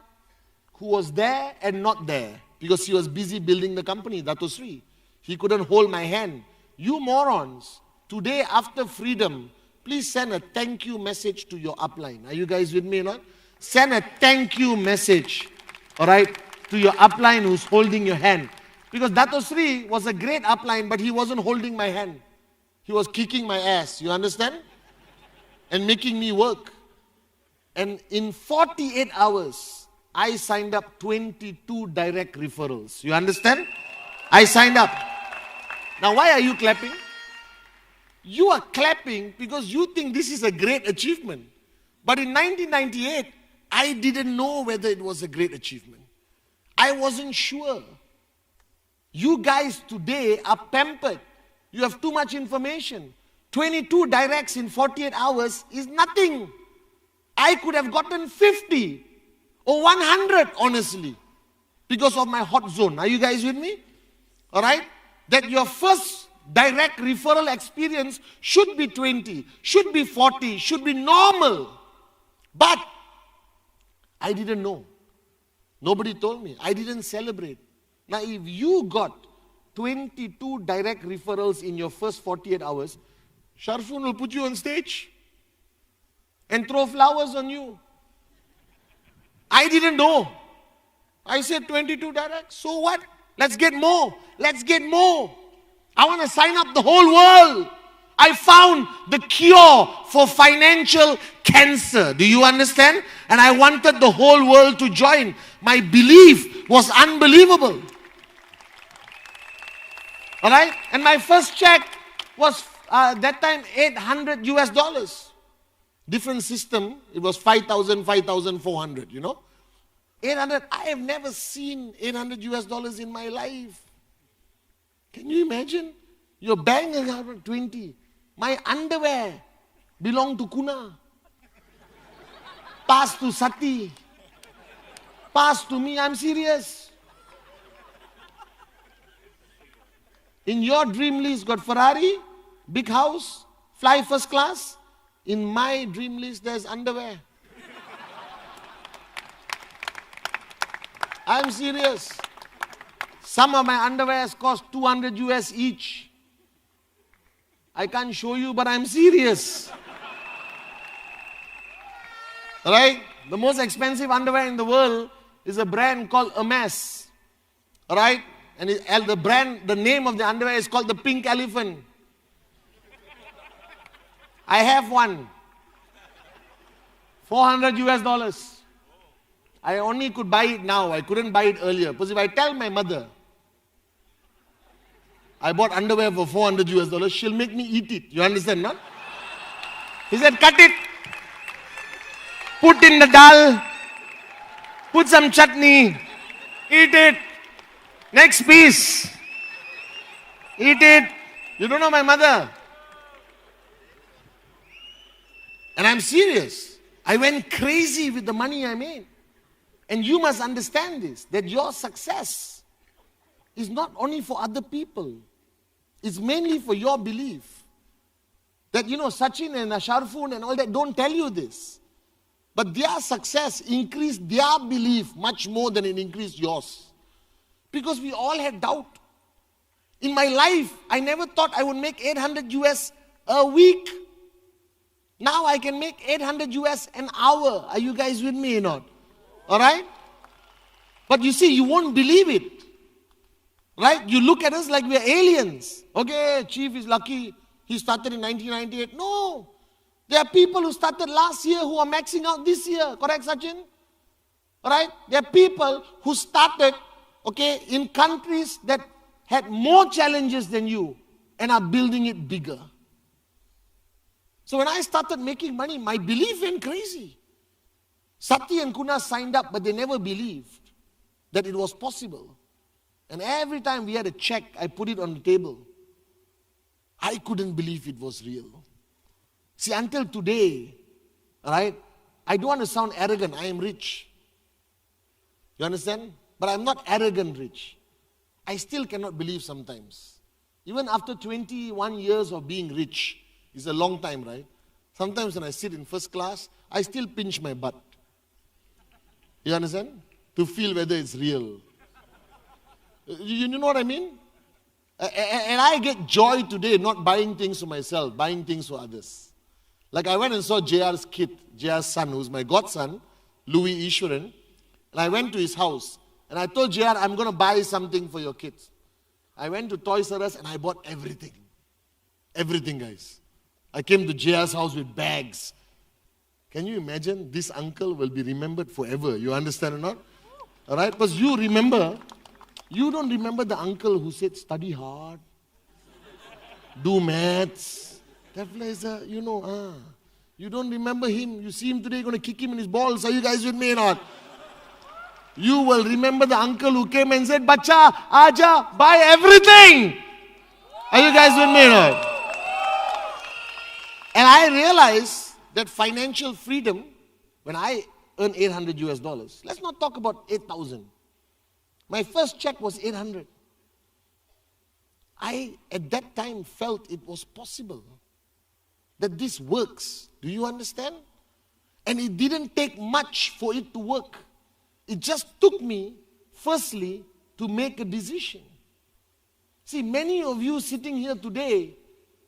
who was there and not there because he was busy building the company, Dato Sri. He couldn't hold my hand. You morons, today after freedom, please send a thank you message to your upline. Are you guys with me or not? Send a thank you message, all right, to your upline who's holding your hand. Because Dato Sri was a great upline, but he wasn't holding my hand. He was kicking my ass, you understand? And making me work. And in 48 hours, I signed up 22 direct referrals. You understand? I signed up. Now, why are you clapping? You are clapping because you think this is a great achievement. But in 1998, I didn't know whether it was a great achievement. I wasn't sure. You guys today are pampered. You have too much information. 22 directs in 48 hours is nothing. I could have gotten 50 or 100, honestly, because of my hot zone. Are you guys with me? All right? That your first direct referral experience should be 20, should be 40, should be normal. But I didn't know. Nobody told me. I didn't celebrate. Now, if you got 22 direct referrals in your first 48 hours, Sharfun will put you on stage and throw flowers on you. I didn't know. I said 22 direct. So what? Let's get more. Let's get more. I want to sign up the whole world. I found the cure for financial cancer. Do you understand? And I wanted the whole world to join. My belief was unbelievable. All right? And my first check was that time 800 US dollars. Different system. It was 5,000, 5,400, 800. I have never seen 800 US dollars in my life. Can you imagine? Your bank account 20. My underwear belong to Kuna. Pass to Sati. Pass to me. I'm serious. In your dream list got Ferrari, big house, fly first class. In my dream list there's underwear. I'm serious. Some of my underwears cost 200 US each. I can't show you, but I'm serious. Alright? The most expensive underwear in the world is a brand called Hermes. Alright? And the name of the underwear is called the Pink Elephant. I have one. 400 US dollars. I only could buy it now. I couldn't buy it earlier. Because if I tell my mother, I bought underwear for 400 US dollars, she'll make me eat it. You understand, no? He said, cut it. Put in the dal. Put some chutney. Eat it. Next piece. Eat it. You don't know my mother. And I'm serious. I went crazy with the money I made. And you must understand this, that your success is not only for other people. It's mainly for your belief. That, Sachin and Sharfun and all that don't tell you this. But their success increased their belief much more than it increased yours. Because we all had doubt. In my life, I never thought I would make 800 US a week. Now I can make 800 US an hour. Are you guys with me or not? Alright? But you see, you won't believe it. Right? You look at us like we're aliens. Okay, Chief is lucky. He started in 1998. No. There are people who started last year who are maxing out this year. Correct, Sachin? Alright? There are people who started, in countries that had more challenges than you and are building it bigger. So when I started making money, my belief went crazy. Sati and Kuna signed up, but they never believed that it was possible. And every time we had a check, I put it on the table. I couldn't believe it was real. See, until today, right, I don't want to sound arrogant. I am rich. You understand? But I'm not arrogant rich. I still cannot believe sometimes. Even after 21 years of being rich, it's a long time, right? Sometimes when I sit in first class, I still pinch my butt. You understand? To feel whether it's real. You know what I mean? And I get joy today not buying things for myself, buying things for others. Like I went and saw JR's kid, JR's son, who's my godson, Louis Ishwaran. And I went to his house. And I told JR, I'm going to buy something for your kids. I went to Toys R Us and I bought everything. Everything, guys. I came to JR's house with bags. Can you imagine? This uncle will be remembered forever. You understand or not? All right? Because you remember, you don't remember the uncle who said, study hard, do maths. That fella is you don't remember him. You see him today, you're going to kick him in his balls. Are you guys with me or not? You will remember the uncle who came and said, Bacha, Aja, buy everything. Are you guys with me or not? And I realized that financial freedom, when I earn 800 US dollars, let's not talk about 8,000. My first check was 800. I, at that time, felt it was possible. That this works. Do you understand? And it didn't take much for it to work. It just took me, firstly, to make a decision. See, many of you sitting here today,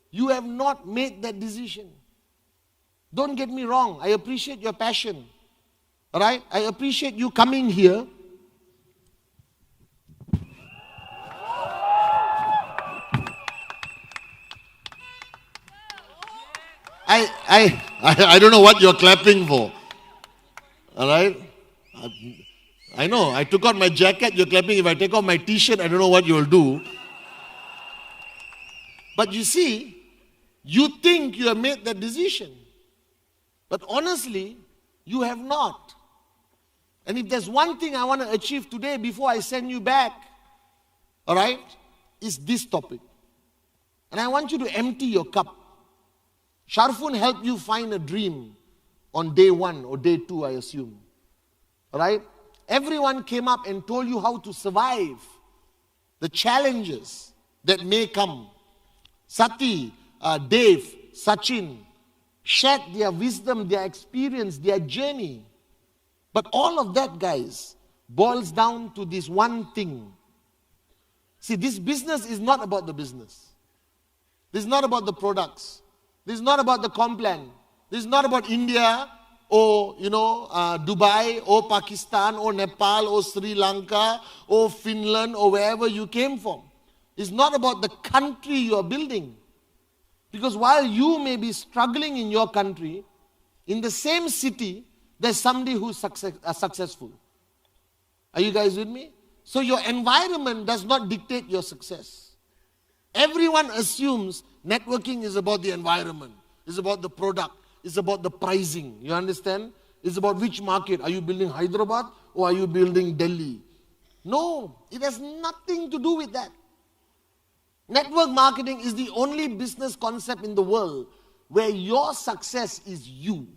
you have not made that decision. Don't get me wrong. I appreciate your passion. All right? I appreciate you coming here. I don't know what you're clapping for. All right? I know. I took out my jacket. You're clapping. If I take off my t-shirt, I don't know what you'll do. But you see, You think you have made that decision. But honestly, you have not. And if there's one thing I want to achieve today before I send you back, all right, is this topic. And I want you to empty your cup. Sharfun helped you find a dream on day 1 or day 2, I assume. All right? Everyone came up and told you how to survive the challenges that may come. Sati, Dave, Sachin shared their wisdom, their experience, their journey. But all of that, guys, boils down to this one thing. See, this business is not about the business. This is not about the products. This is not about the Complan. This is not about India or, Dubai or Pakistan or Nepal or Sri Lanka or Finland or wherever you came from. It's not about the country you are building. Because while you may be struggling in your country, in the same city, there's somebody who's successful. Are you guys with me? So your environment does not dictate your success. Everyone assumes networking is about the environment, it's about the product, it's about the pricing. You understand? It's about which market. Are you building Hyderabad or are you building Delhi? No, it has nothing to do with that. Network marketing is the only business concept in the world where your success is you,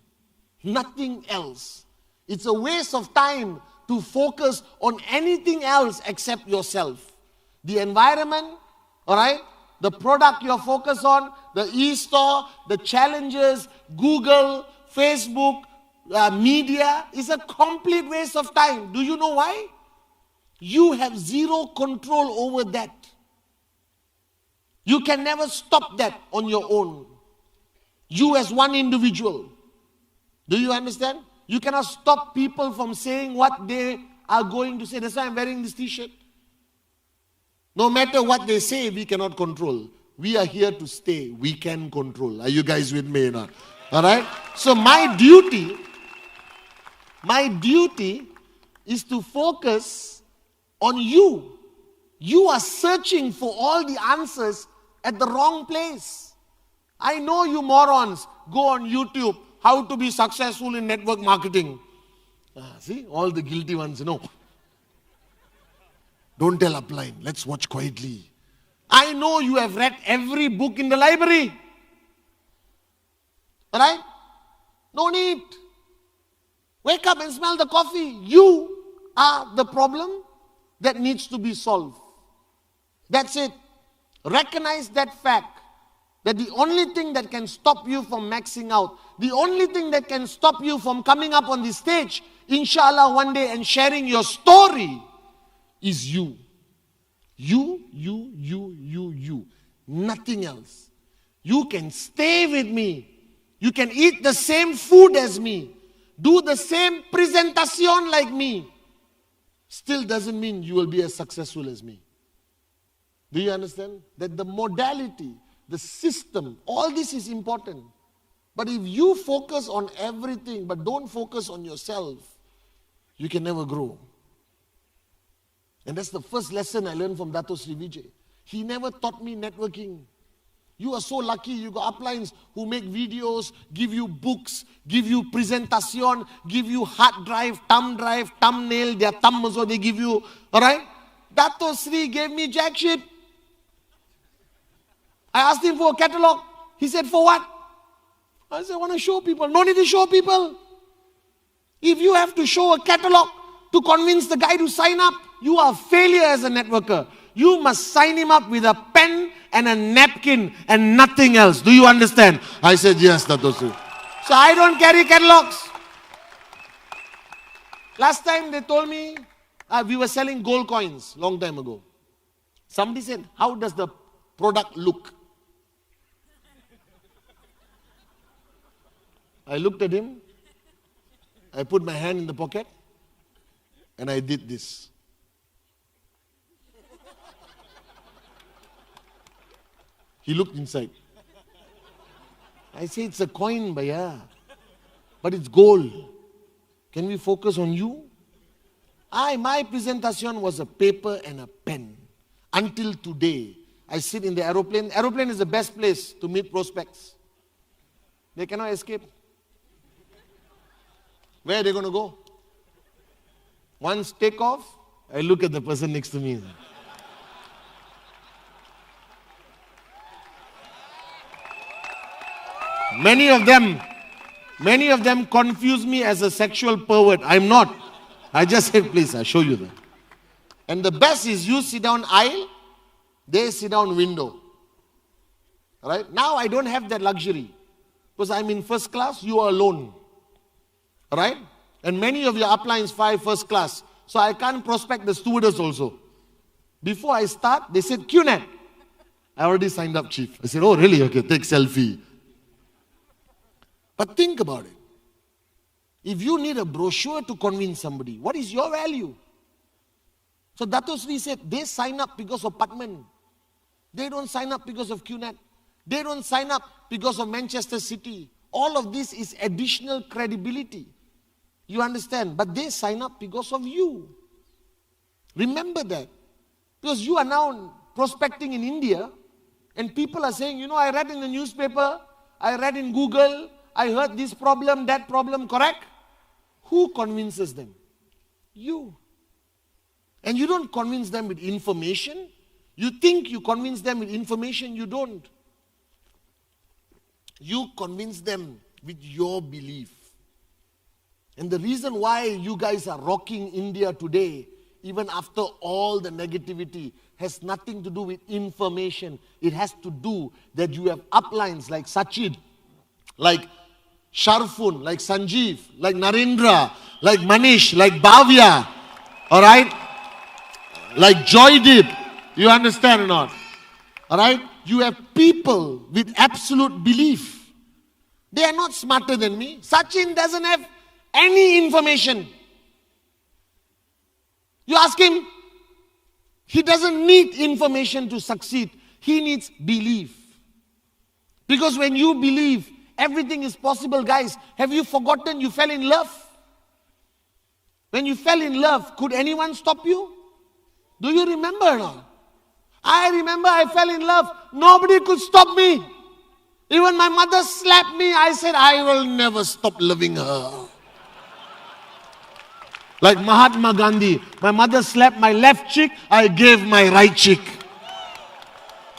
nothing else. It's a waste of time to focus on anything else except yourself. The environment, all right, the product you're focused on, the e-store, the challenges, Google, Facebook, media is a complete waste of time. Do you know why? You have zero control over that. You can never stop that on your own. You as one individual. Do you understand? You cannot stop people from saying what they are going to say. That's why I'm wearing this t-shirt. No matter what they say, we cannot control. We are here to stay. We can control. Are you guys with me or not? All right? So my duty is to focus on you. You are searching for all the answers at the wrong place. I know you morons go on YouTube, how to be successful in network marketing. See, all the guilty ones, Don't tell upline. Let's watch quietly. I know you have read every book in the library. Alright? No need. Wake up and smell the coffee. You are the problem that needs to be solved. That's it. Recognize that fact. That the only thing that can stop you from maxing out, the only thing that can stop you from coming up on the stage, inshallah, one day and sharing your story is you. You. Nothing else. You can stay with me. You can eat the same food as me. Do the same presentation like me. Still doesn't mean you will be as successful as me. Do you understand? That the modality, the system, all this is important. But if you focus on everything but don't focus on yourself, you can never grow. And that's the first lesson I learned from Dato Sri Vijay. He never taught me networking. You are so lucky, you got uplines who make videos, give you books, give you presentation, give you hard drive, thumbnail, their thumb also they give you. Alright? Dato Sri gave me jack shit. I asked him for a catalog. He said, for what? I said, I want to show people. No need to show people. If you have to show a catalog to convince the guy to sign up, you are a failure as a networker. You must sign him up with a pen and a napkin and nothing else. Do you understand? I said, yes, Dato Sri. So I don't carry catalogs. Last time they told me, we were selling gold coins long time ago. Somebody said, how does the product look? I looked at him, I put my hand in the pocket, and I did this. He looked inside. I say, it's a coin, bhaiya, but it's gold. Can we focus on you? My presentation was a paper and a pen. Until today, I sit in the aeroplane. Aeroplane is the best place to meet prospects. They cannot escape. Where are they going to go? Once take off, I look at the person next to me. Many of them confuse me as a sexual pervert. I'm not. I just said, please, I'll show you that. And the best is you sit down aisle, they sit down window. Right? Now I don't have that luxury. Because I'm in first class, you are alone. Right? And many of your uplines fly first class. So I can't prospect the stewardess also. Before I start, they said, QNET. I already signed up, chief. I said, oh really? Okay, take selfie. But think about it. If you need a brochure to convince somebody, what is your value? So Dato Sri said, they sign up because of Patman. They don't sign up because of QNET. They don't sign up because of Manchester City. All of this is additional credibility. You understand? But they sign up because of you. Remember that. Because you are now prospecting in India and people are saying, I read in the newspaper, I read in Google, I heard this problem, that problem, correct? Who convinces them? You. And you don't convince them with information. You think you convince them with information, you don't. You convince them with your belief. And the reason why you guys are rocking India today, even after all the negativity, has nothing to do with information. It has to do that you have uplines like Sachin, like Sharfun, like Sanjeev, like Narendra, like Manish, like Bhavya, alright? Like Joydeep. You understand or not? Alright? You have people with absolute belief. They are not smarter than me. Sachin doesn't have any information. You ask him, he doesn't need information to succeed. He needs belief. Because when you believe, everything is possible, guys. Have you forgotten you fell in love? When you fell in love, could anyone stop you? Do you remember or not? I remember I fell in love. Nobody could stop me. Even my mother slapped me. I said, I will never stop loving her. Like Mahatma Gandhi. My mother slapped my left cheek. I gave my right cheek.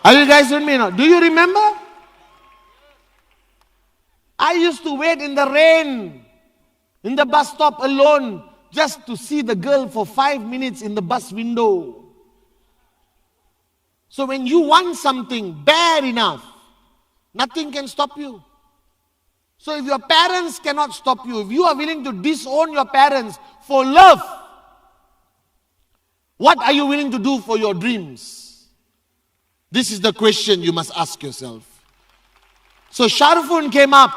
Are you guys with me now? Do you remember? I used to wait in the rain, in the bus stop alone, just to see the girl for 5 minutes in the bus window. So when you want something bad enough, nothing can stop you. So if your parents cannot stop you, if you are willing to disown your parents for love, what are you willing to do for your dreams? This is the question you must ask yourself. So Sharfun came up.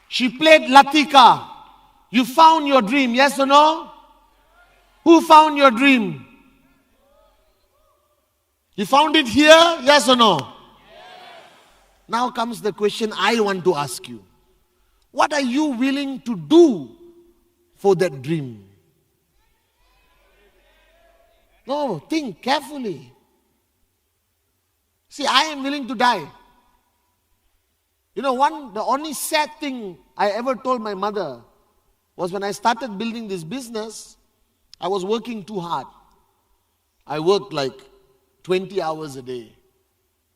She played Latika. You found your dream, yes or no? Who found your dream? You found it here, yes or no? Yes. Now comes the question I want to ask you. What are you willing to do for that dream? No, think carefully. See, I am willing to die. The only sad thing I ever told my mother was when I started building this business, I was working too hard. I worked like 20 hours a day.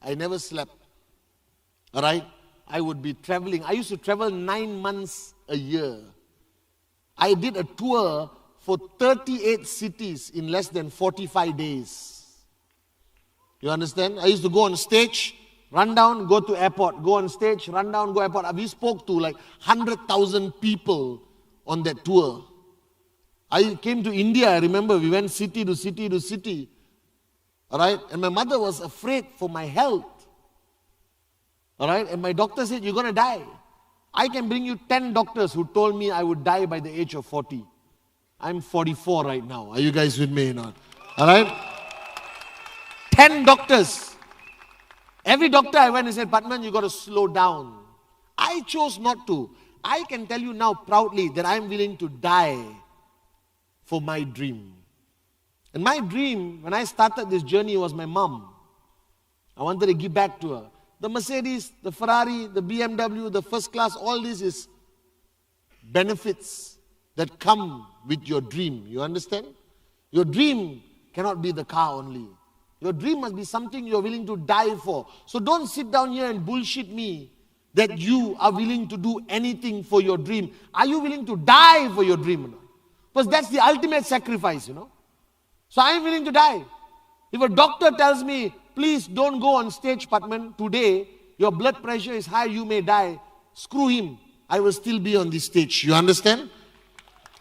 I never slept. Alright? I would be traveling. I used to travel 9 months a year. I did a tour for 38 cities in less than 45 days. You understand? I used to go on stage, run down, go to airport, go on stage, run down, go airport. We spoke to like 100,000 people on that tour. I came to India, I remember, we went city to city to city. Alright? And my mother was afraid for my health. Alright? And my doctor said, you're going to die. I can bring you 10 doctors who told me I would die by the age of 40. I'm 44 right now. Are you guys with me or not? Alright? 10 doctors. Every doctor I went and said, Patman, you got to slow down. I chose not to. I can tell you now proudly that I'm willing to die for my dream. And my dream, when I started this journey, was my mom. I wanted to give back to her. The Mercedes, the Ferrari, the BMW, the first class, all this is benefits that come with your dream. You understand? Your dream cannot be the car only. Your dream must be something you're willing to die for. So don't sit down here and bullshit me that you are willing to do anything for your dream. Are you willing to die for your dream or not? Because that's the ultimate sacrifice, you know. So I am willing to die. If a doctor tells me, please don't go on stage, Patman, today, your blood pressure is high, you may die. Screw him. I will still be on this stage. You understand?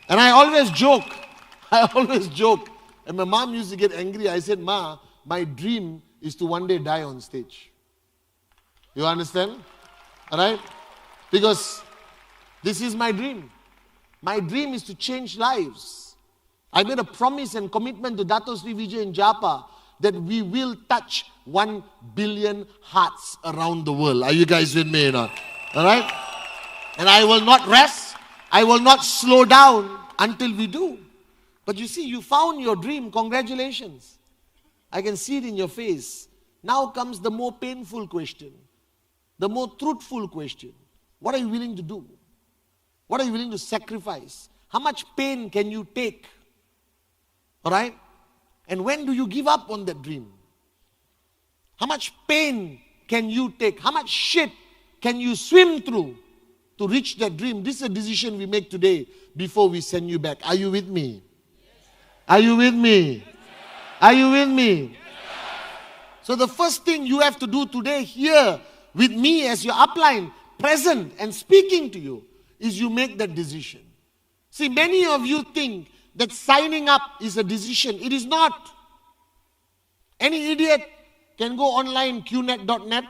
And I always joke. And my mom used to get angry. I said, Ma, my dream is to one day die on stage. You understand? Alright? Because this is my dream. My dream is to change lives. I made a promise and commitment to Dato Sri Vijay in Japa that we will touch 1 billion hearts around the world. Are you guys with me or not? Alright? And I will not rest. I will not slow down until we do. But you see, you found your dream. Congratulations. I can see it in your face. Now comes the more painful question. The more truthful question. What are you willing to do? What are you willing to sacrifice? How much pain can you take? Alright? And when do you give up on that dream? How much pain can you take? How much shit can you swim through to reach that dream? This is a decision we make today before we send you back. Are you with me? Are you with me? Are you with me? So the first thing you have to do today here with me as your upline, present and speaking to you, is you make that decision. See, many of you think that signing up is a decision. It is not. Any idiot can go online, qnet.net,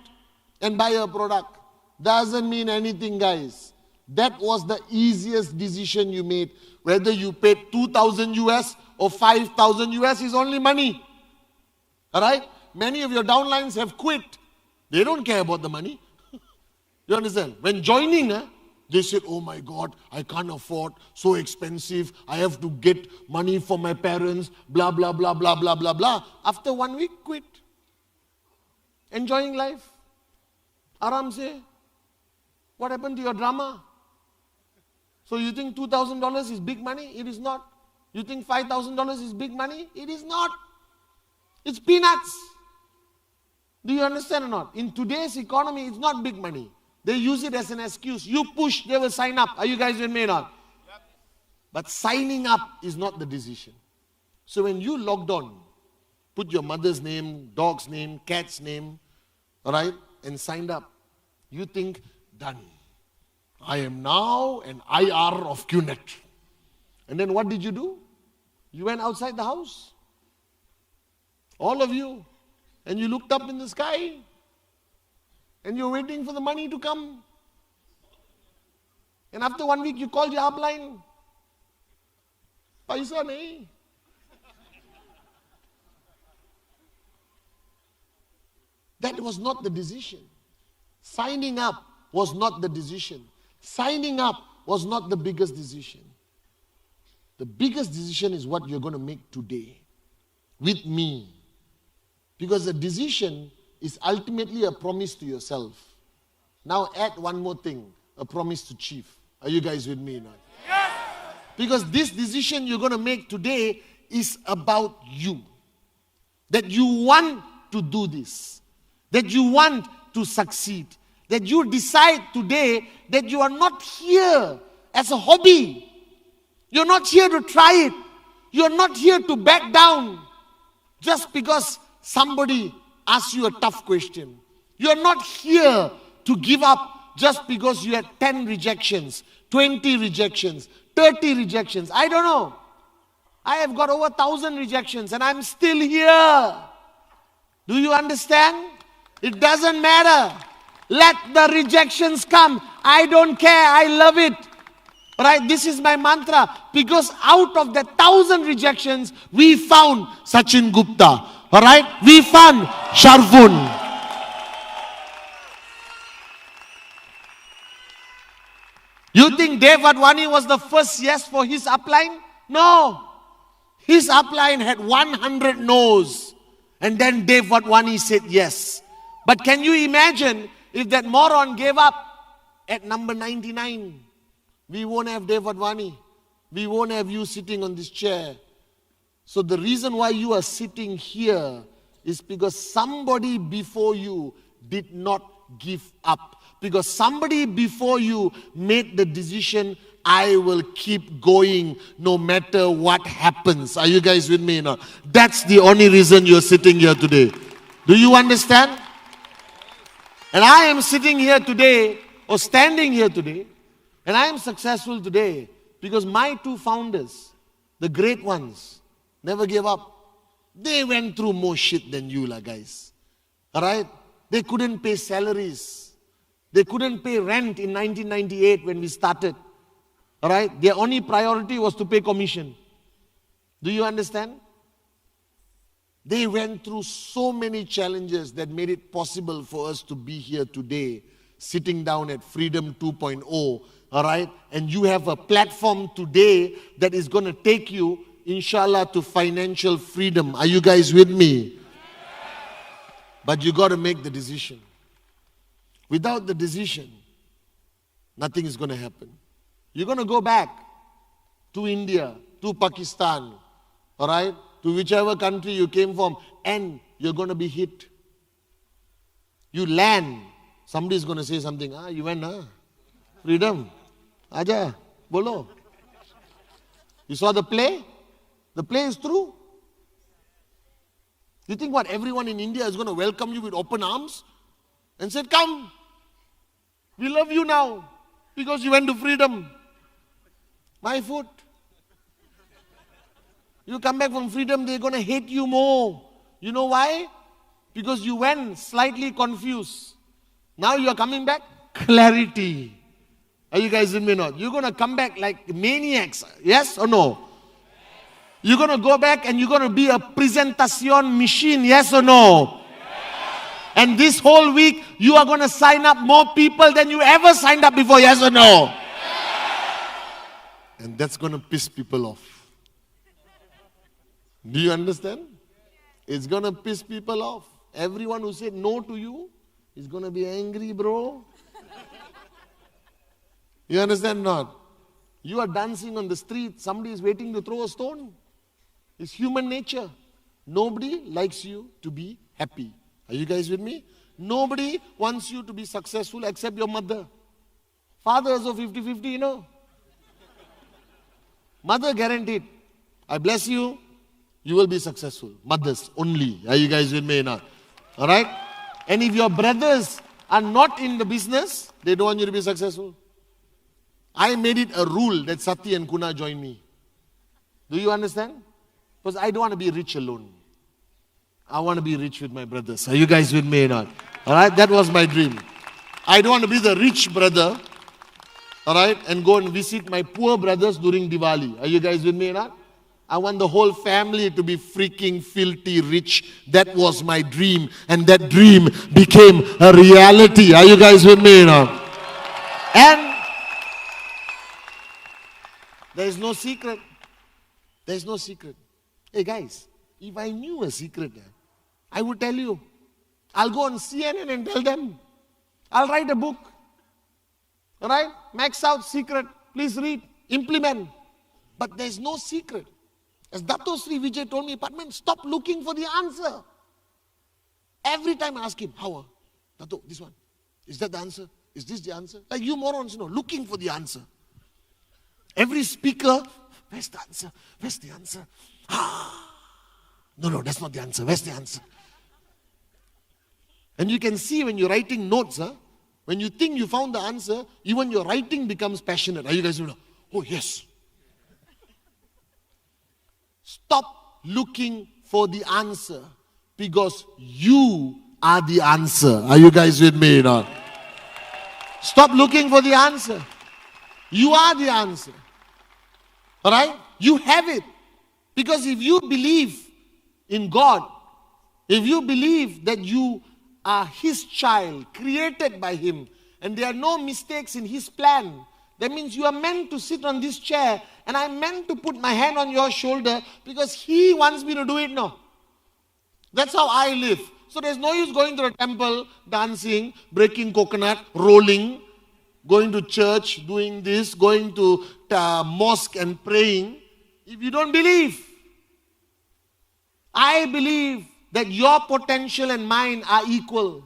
and buy a product. Doesn't mean anything, guys. That was the easiest decision you made. Whether you paid 2,000 US or 5,000 US is only money. Alright? Many of your downlines have quit. They don't care about the money. You understand? When joining, they said, oh my God, I can't afford, so expensive, I have to get money for my parents, blah, blah, blah, blah, blah, blah, blah. After 1 week, quit. Enjoying life. Aram se. What happened to your drama? So you think $2,000 is big money? It is not. You think $5,000 is big money? It is not. It's peanuts. Do you understand or not? In today's economy, it's not big money. They use it as an excuse. You push, they will sign up. Are you guys with me or not? Yep. But signing up is not the decision. So when you logged on, put your mother's name, dog's name, cat's name, alright, and signed up, you think, done. I am now an IR of QNet. And then what did you do? You went outside the house. All of you. And you looked up in the sky. And you're waiting for the money to come. And after 1 week, you called your upline. Paisa nahi. That was not the decision. Signing up was not the decision. Signing up was not the biggest decision. The biggest decision is what you're going to make today with me. Because the decision is ultimately a promise to yourself. Now add one more thing, a promise to Chief. Are you guys with me now? Yes! Because this decision you're going to make today is about you. That you want to do this. That you want to succeed. That you decide today that you are not here as a hobby. You're not here to try it. You're not here to back down just because somebody asks you a tough question. You're not here to give up just because you had 10 rejections, 20 rejections, 30 rejections. I don't know. I have got over 1,000 rejections and I'm still here. Do you understand? It doesn't matter. Let the rejections come. I don't care. I love it. Right? This is my mantra. Because out of the 1,000 rejections, we found Sachin Gupta. Alright? We found Sharfun. You think Dave Wadhwani was the first yes for his upline? No. His upline had 100 no's. And then Dave Wadhwani said yes. But can you imagine if that moron gave up at number 99? We won't have Dave Advani. We won't have you sitting on this chair. So the reason why you are sitting here is because somebody before you did not give up. Because somebody before you made the decision, I will keep going no matter what happens. Are you guys with me now? That's the only reason you're sitting here today. Do you understand? And I am sitting here today, or standing here today, and I am successful today because my two founders, the great ones, never gave up. They went through more shit than you, guys. Alright? They couldn't pay salaries. They couldn't pay rent in 1998 when we started. Alright? Their only priority was to pay commission. Do you understand? They went through so many challenges that made it possible for us to be here today, sitting down at Freedom 2.0. Alright? And you have a platform today that is going to take you, inshallah, to financial freedom. Are you guys with me? But you got to make the decision. Without the decision, nothing is going to happen. You're going to go back to India, to Pakistan, all right, to whichever country you came from, and you're going to be hit. You land, somebody's going to say something. You went, Freedom. Aja, bolo. You saw the play? The play is through. You think what, everyone in India is going to welcome you with open arms and said, come, we love you now because you went to freedom. My foot. You come back from freedom, they're going to hate you more. You know why? Because you went slightly confused. Now you are coming back, clarity. Are you guys with me or not? You're going to come back like maniacs. Yes or no? You're going to go back and you're going to be a presentation machine. Yes or no? And this whole week, you are going to sign up more people than you ever signed up before. Yes or no? And that's going to piss people off. Do you understand? It's going to piss people off. Everyone who said no to you is going to be angry, bro. You understand not? You are dancing on the street. Somebody is waiting to throw a stone. It's human nature. Nobody likes you to be happy. Are you guys with me? Nobody wants you to be successful except your mother. Fathers are 50-50, you know. Mother guaranteed. I bless you. You will be successful. Mothers only. Are you guys with me now? Alright? And if your brothers are not in the business, they don't want you to be successful. I made it a rule that Sati and Kuna join me. Do you understand? Because I don't want to be rich alone. I want to be rich with my brothers. Are you guys with me or not? Alright? That was my dream. I don't want to be the rich brother. Alright? And go and visit my poor brothers during Diwali. Are you guys with me or not? I want the whole family to be freaking filthy rich. That was my dream. And that dream became a reality. Are you guys with me or not? And there is no secret. There is no secret. Hey guys, if I knew a secret, I would tell you. I'll go on CNN and tell them. I'll write a book. Alright? Max out secret. Please read. Implement. But there's no secret. As Dato Sri Vijay told me, Padman, stop looking for the answer. Every time I ask him, how? Dato, this one. Is that the answer? Is this the answer? Like you morons, looking for the answer. Every speaker, where's the answer? Where's the answer? No, that's not the answer. Where's the answer? And you can see when you're writing notes, when you think you found the answer, even your writing becomes passionate. Are you guys know? Oh, yes. Stop looking for the answer because you are the answer. Are you guys with me now? Stop looking for the answer. You are the answer. Alright? You have it. Because if you believe in God, if you believe that you are His child, created by Him, and there are no mistakes in His plan, that means you are meant to sit on this chair and I'm meant to put my hand on your shoulder because He wants me to do it now. That's how I live. So there's no use going to the temple, dancing, breaking coconut, rolling, going to church, doing this, going to mosque and praying, if you don't believe. I believe that your potential and mine are equal.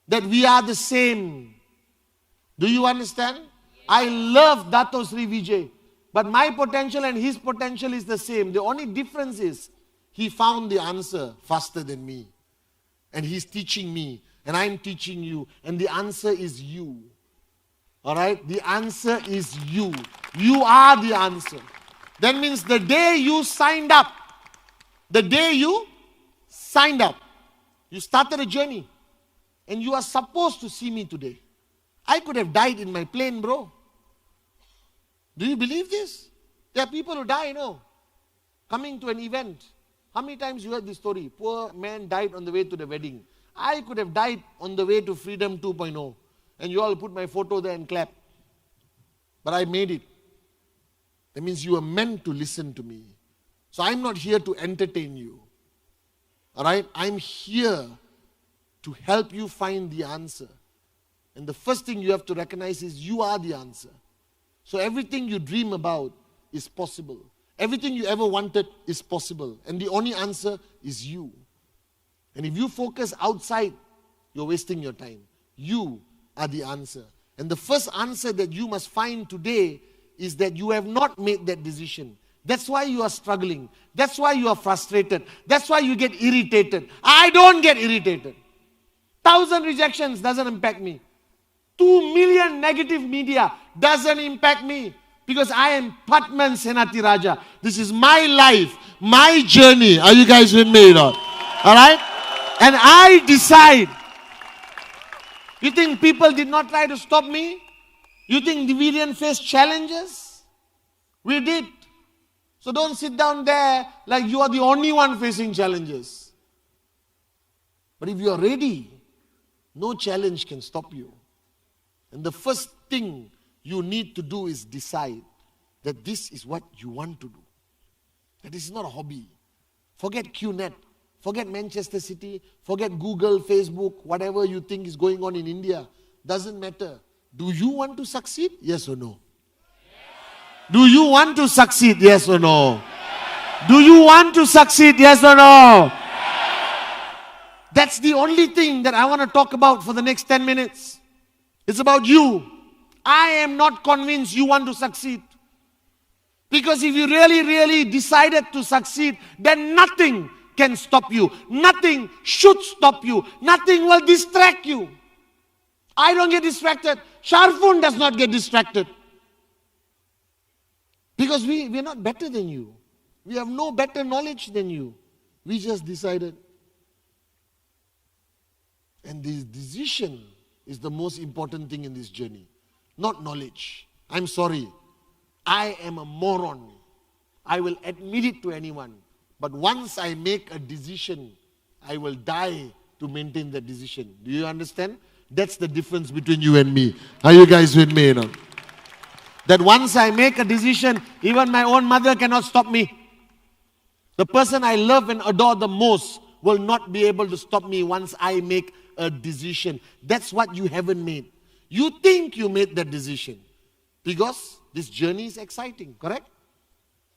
That we are the same. Do you understand? I love Dato Sri Vijay. But my potential and his potential is the same. The only difference is he found the answer faster than me. And he's teaching me. And I'm teaching you. And the answer is you. Alright? The answer is you. You are the answer. That means the day you signed up, you started a journey. And you are supposed to see me today. I could have died in my plane, bro. Do you believe this? There are people who die, coming to an event. How many times you heard this story? Poor man died on the way to the wedding. I could have died on the way to Freedom 2.0. And you all put my photo there and clap. But I made it. That means you are meant to listen to me. So I'm not here to entertain you. Alright? I'm here to help you find the answer. And the first thing you have to recognize is you are the answer. So everything you dream about is possible. Everything you ever wanted is possible. And the only answer is you. And if you focus outside, you're wasting your time. You are the answer. And the first answer that you must find today is that you have not made that decision. That's why you are struggling. That's why you are frustrated. That's why you get irritated. I don't get irritated. 1,000 rejections doesn't impact me. 2 million negative media doesn't impact me. Because I am Patman Senati Raja. This is my life, my journey. Are you guys with me or not? Alright? And I decide. You think people did not try to stop me? You think we didn't face challenges? We did. So don't sit down there like you are the only one facing challenges. But if you are ready, no challenge can stop you. And the first thing you need to do is decide that this is what you want to do. That this is not a hobby. Forget QNet. Forget Manchester City. Forget Google, Facebook, whatever you think is going on in India. Doesn't matter. Do you want to succeed? Yes or no? Yes. Do you want to succeed? Yes or no? Yes. Do you want to succeed? Yes or no? Yes. That's the only thing that I want to talk about for the next 10 minutes. It's about you. I am not convinced you want to succeed. Because if you really decided to succeed, then nothing can stop you. Nothing should stop you. Nothing will distract you. I don't get distracted. Sharfun does not get distracted. Because we're not better than you. We have no better knowledge than you. We just decided. And this decision is the most important thing in this journey. Not knowledge. I'm sorry. I am a moron. I will admit it to anyone. But once I make a decision, I will die to maintain that decision. Do you understand? That's the difference between you and me. Are you guys with me? That once I make a decision, even my own mother cannot stop me. The person I love and adore the most will not be able to stop me once I make a decision. That's what you haven't made. You think you made that decision because this journey is exciting, correct?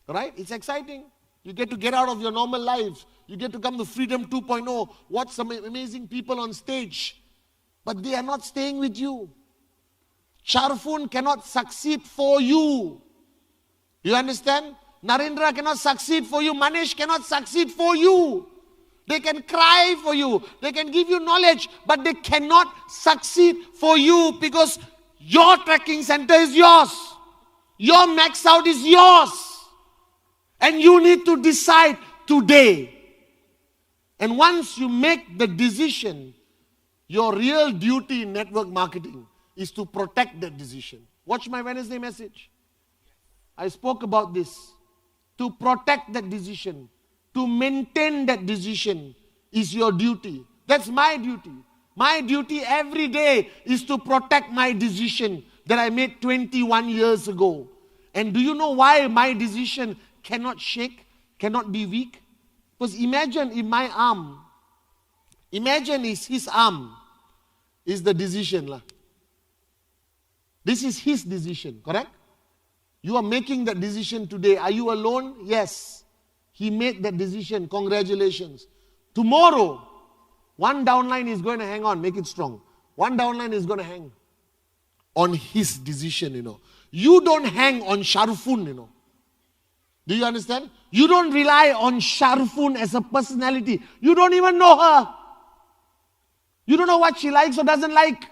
Right? It's exciting. You get out of your normal lives. You get to come to Freedom 2.0, watch some amazing people on stage. But they are not staying with you. Sharfun cannot succeed for you. You understand? Narendra cannot succeed for you. Manish cannot succeed for you. They can cry for you. They can give you knowledge, but they cannot succeed for you because your tracking center is yours. Your max out is yours. And you need to decide today. And once you make the decision, your real duty in network marketing is to protect that decision. Watch my Wednesday message. I spoke about this. To protect that decision, to maintain that decision is your duty. That's my duty. My duty every day is to protect my decision that I made 21 years ago. And do you know why my decision cannot shake, cannot be weak? Because imagine if my arm Imagine his arm is the decision. Lah. This is his decision, correct? You are making that decision today. Are you alone? Yes. He made that decision. Congratulations. Tomorrow, one downline is going to hang on. Make it strong. One downline is going to hang on his decision, you know. You don't hang on Sharfun, you know. Do you understand? You don't rely on Sharfun as a personality. You don't even know her. You don't know what she likes or doesn't like.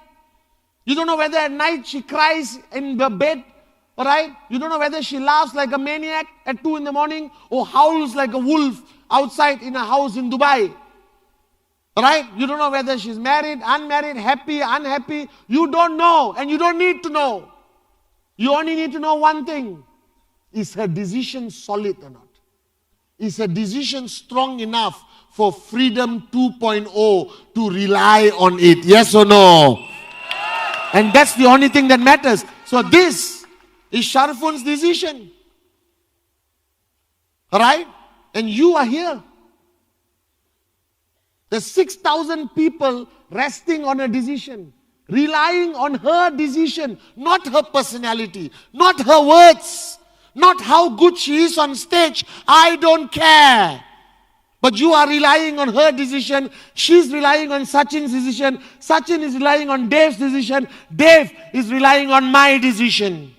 You don't know whether at night she cries in the bed, alright? You don't know whether she laughs like a maniac at 2 in the morning or howls like a wolf outside in a house in Dubai. Alright? You don't know whether she's married, unmarried, happy, unhappy. You don't know and you don't need to know. You only need to know one thing. Is her decision solid or not? Is her decision strong enough for Freedom 2.0 to rely on it? Yes or no? And that's the only thing that matters. So this is Sharfun's decision. Alright? And you are here. There's 6,000 people resting on a decision. Relying on her decision. Not her personality. Not her words. Not how good she is on stage. I don't care. But you are relying on her decision. She's relying on Sachin's decision. Sachin is relying on Dave's decision. Dave is relying on my decision.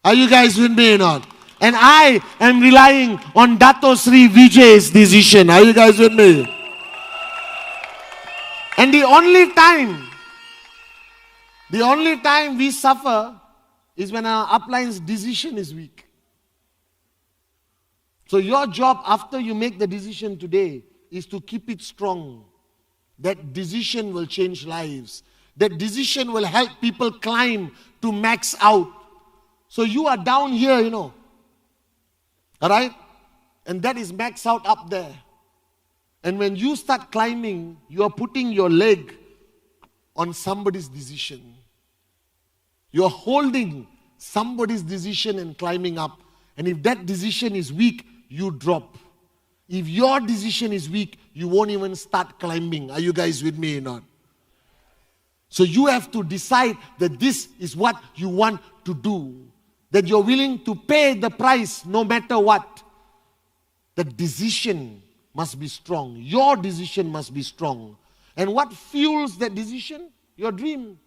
Are you guys with me or not? And I am relying on Dato Sri Vijay's decision. Are you guys with me? And the only time we suffer is when our upline's decision is weak. So your job after you make the decision today is to keep it strong. That decision will change lives. That decision will help people climb to max out. So you are down here, you know. Alright? And that is max out up there. And when you start climbing, you are putting your leg on somebody's decision. You are holding somebody's decision and climbing up. And if that decision is weak, you drop. If your decision is weak, you won't even start climbing. Are you guys with me or not? So you have to decide that this is what you want to do. That you're willing to pay the price no matter what. The decision must be strong. Your decision must be strong. And what fuels that decision? Your dream,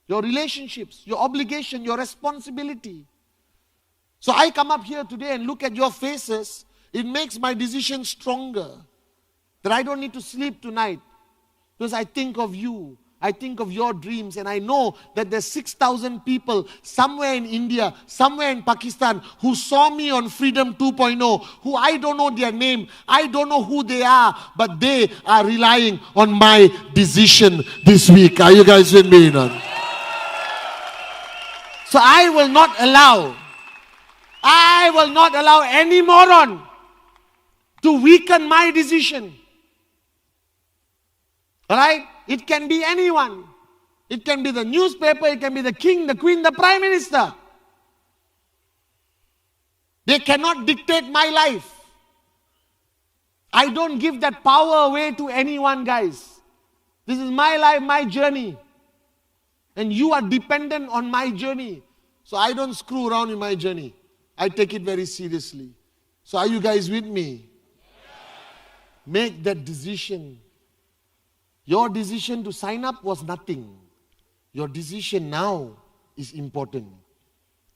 your relationships, your obligation, your responsibility. So I come up here today and look at your faces. It makes my decision stronger. That I don't need to sleep tonight. Because I think of you. I think of your dreams. And I know that there's 6,000 people somewhere in India, somewhere in Pakistan, who saw me on Freedom 2.0, who I don't know their name. I don't know who they are. But they are relying on my decision this week. Are you guys with me or not? So I will not allow any moron to weaken my decision. Alright? It can be anyone. It can be the newspaper, it can be the king, the queen, the prime minister. They cannot dictate my life. I don't give that power away to anyone, guys. This is my life, my journey. And you are dependent on my journey. So I don't screw around in my journey. I take it very seriously. So are you guys with me? Make that decision. Your decision to sign up was nothing. Your decision now is important.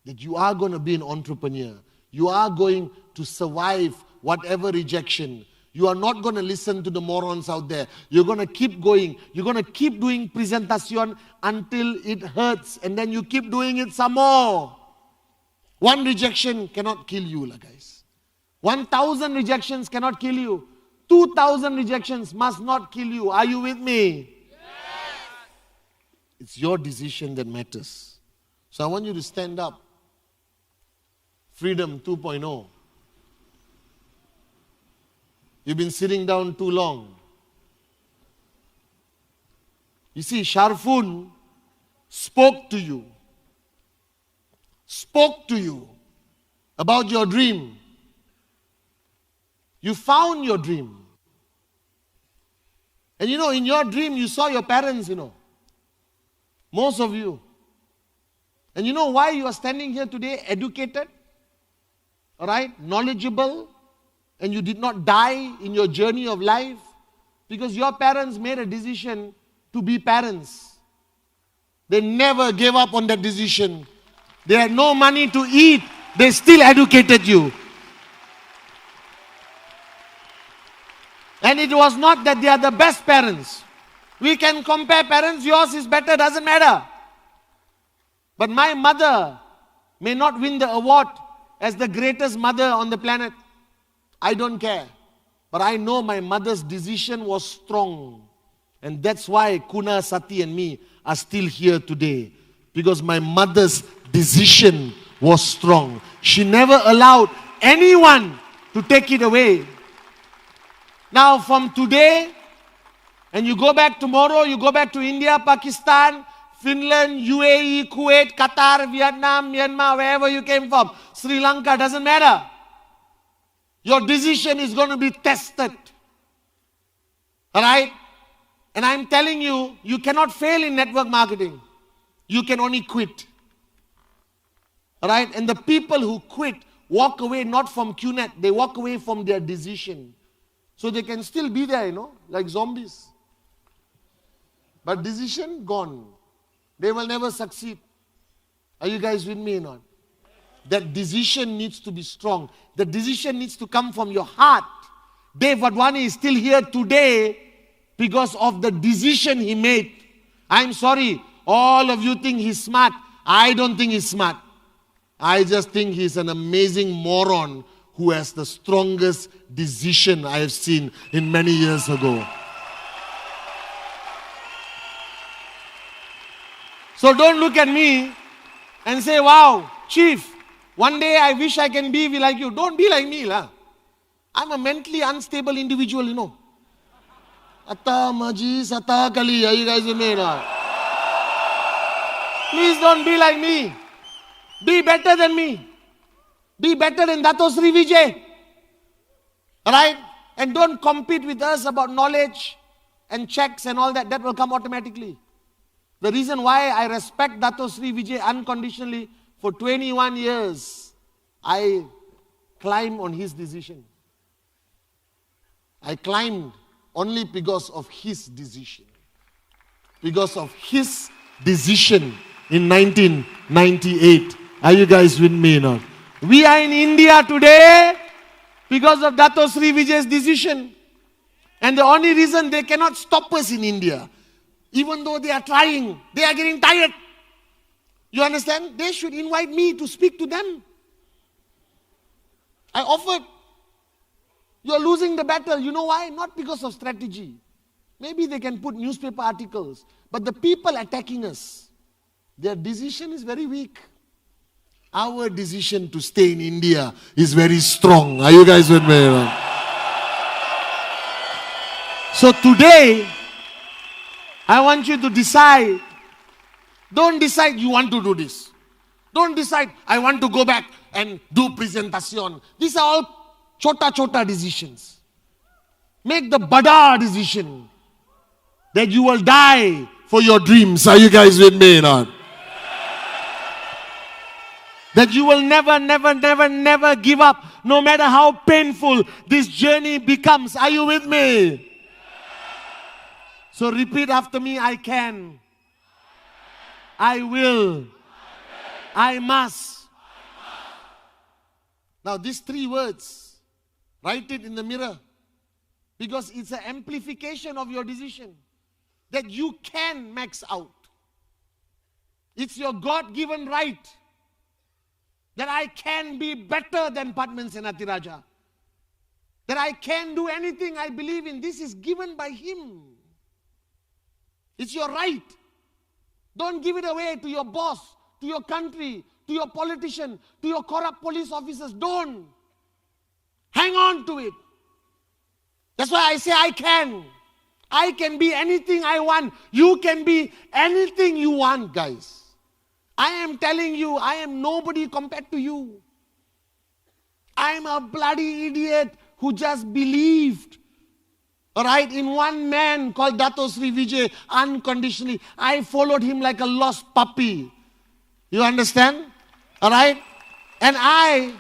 That you are going to be an entrepreneur. You are going to survive whatever rejection. You are not going to listen to the morons out there. You're going to keep going. You're going to keep doing presentation until it hurts. And then you keep doing it some more. One rejection cannot kill you, guys. 1,000 rejections cannot kill you. 2,000 rejections must not kill you. Are you with me? Yes. It's your decision that matters. So I want you to stand up. Freedom 2.0. You've been sitting down too long. You see, Sharfun spoke to you. Spoke to you about your dream. You found your dream. And in your dream, you saw your parents, Most of you. And you know why you are standing here today educated? All right? Knowledgeable. And you did not die in your journey of life. Because your parents made a decision to be parents. They never gave up on that decision. They had no money to eat. They still educated you. And it was not that they are the best parents. We can compare parents. Yours is better, doesn't matter. But my mother may not win the award as the greatest mother on the planet. I don't care. But I know my mother's decision was strong. And that's why Kuna, Sati and me are still here today. Because my mother's decision was strong. She never allowed anyone to take it away. Now from today, and you go back tomorrow, you go back to India, Pakistan, Finland, UAE, Kuwait, Qatar, Vietnam, Myanmar, wherever you came from, Sri Lanka, doesn't matter. Your decision is going to be tested. Alright? And I'm telling you, you cannot fail in network marketing. You can only quit. Alright? And the people who quit walk away not from QNet, they walk away from their decision. So they can still be there, like zombies. But decision, gone. They will never succeed. Are you guys with me or not? That decision needs to be strong. The decision needs to come from your heart. Dave Wadhwani is still here today because of the decision he made. I'm sorry, all of you think he's smart. I don't think he's smart. I just think he's an amazing moron who has the strongest decision I have seen in many years ago. So don't look at me and say, wow, Chief, one day I wish I can be like you. Don't be like me. I'm a mentally unstable individual, Atta maji sata kali. Are you guys with me now? Please don't be like me. Be better than me. Be better than Dato Sri Vijay. Alright? And don't compete with us about knowledge and checks and all that. That will come automatically. The reason why I respect Dato Sri Vijay unconditionally, for 21 years, I climbed on his decision. I climbed only because of his decision. Because of his decision in 1998. Are you guys with me now? We are in India today because of Dato Sri Vijay's decision. And the only reason they cannot stop us in India, even though they are trying, they are getting tired. You understand? They should invite me to speak to them. I offered. You're losing the battle. You know why? Not because of strategy. Maybe they can put newspaper articles. But the people attacking us, their decision is very weak. Our decision to stay in India is very strong. Are you guys with me? So today, I want you to decide. Don't decide you want to do this. Don't decide I want to go back and do presentation. These are all chota decisions. Make the bada decision that you will die for your dreams. Are you guys with me or not? That you will never give up, no matter how painful this journey becomes. Are you with me? So repeat after me, I can. I will. I must. Now these 3 words, write it in the mirror. Because it's an amplification of your decision. That you can max out. It's your God-given right. That I can be better than Padman Senathirajah. That I can do anything I believe in. This is given by Him. It's your right. Don't give it away to your boss, to your country, to your politician, to your corrupt police officers. Don't. Hang on to it. That's why I say I can. I can be anything I want. You can be anything you want, guys. I am telling you, I am nobody compared to you. I am a bloody idiot who just believed All right, in one man called Dato Sri Vijay, unconditionally. I followed him like a lost puppy. You understand? All right? And I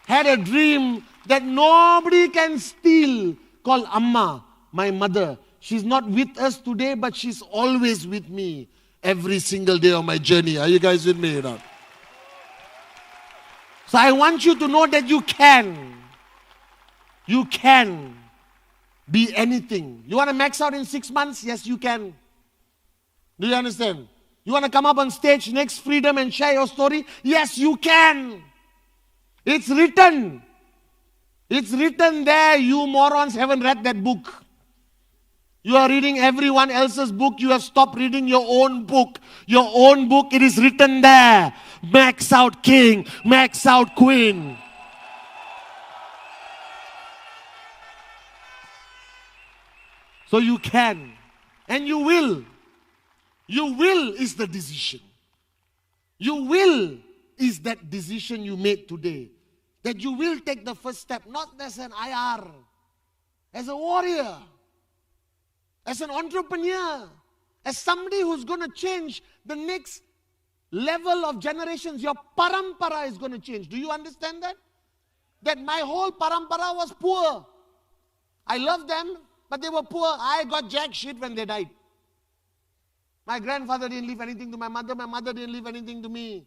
had a dream that nobody can steal, called Amma, my mother. She's not with us today, but she's always with me every single day of my journey. Are you guys with me or not? So I want you to know that you can. You can be anything. You want to max out in 6 months? Yes, you can. Do you understand? You want to come up on stage next Freedom and share your story? Yes, you can. It's written. It's written there. You morons haven't read that book. You are reading everyone else's book. You have stopped reading your own book. Your own book, it is written there. Max out king, max out queen. So you can. And you will. You will is the decision. You will is that decision you made today. That you will take the first step, not as an IR, as a warrior, as an entrepreneur, as somebody who's going to change the next level of generations. Your parampara is going to change. Do you understand that? That my whole parampara was poor. I love them, but they were poor. I got jack shit when they died. My grandfather didn't leave anything to my mother didn't leave anything to me.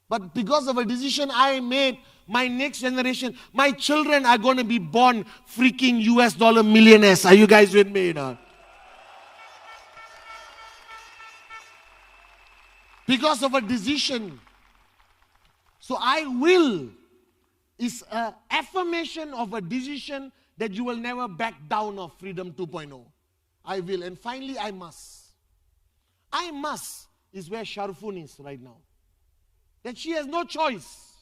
But because of a decision I made, my next generation, my children are going to be born freaking US dollar millionaires. Are you guys with me now? Because of a decision. So I will is an affirmation of a decision that you will never back down of Freedom 2.0. I will. And finally, I must. I must is where Sharfun is right now. That she has no choice.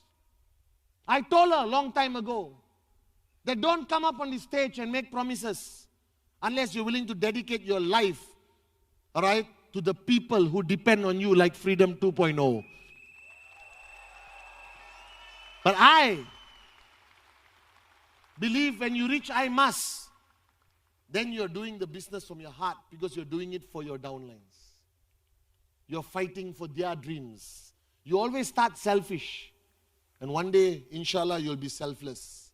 I told her a long time ago that don't come up on the stage and make promises unless you're willing to dedicate your life, all right, to the people who depend on you like Freedom 2.0. But I believe when you reach I must, then you're doing the business from your heart because you're doing it for your downlines. You're fighting for their dreams. You always start selfish. And one day, inshallah, you'll be selfless.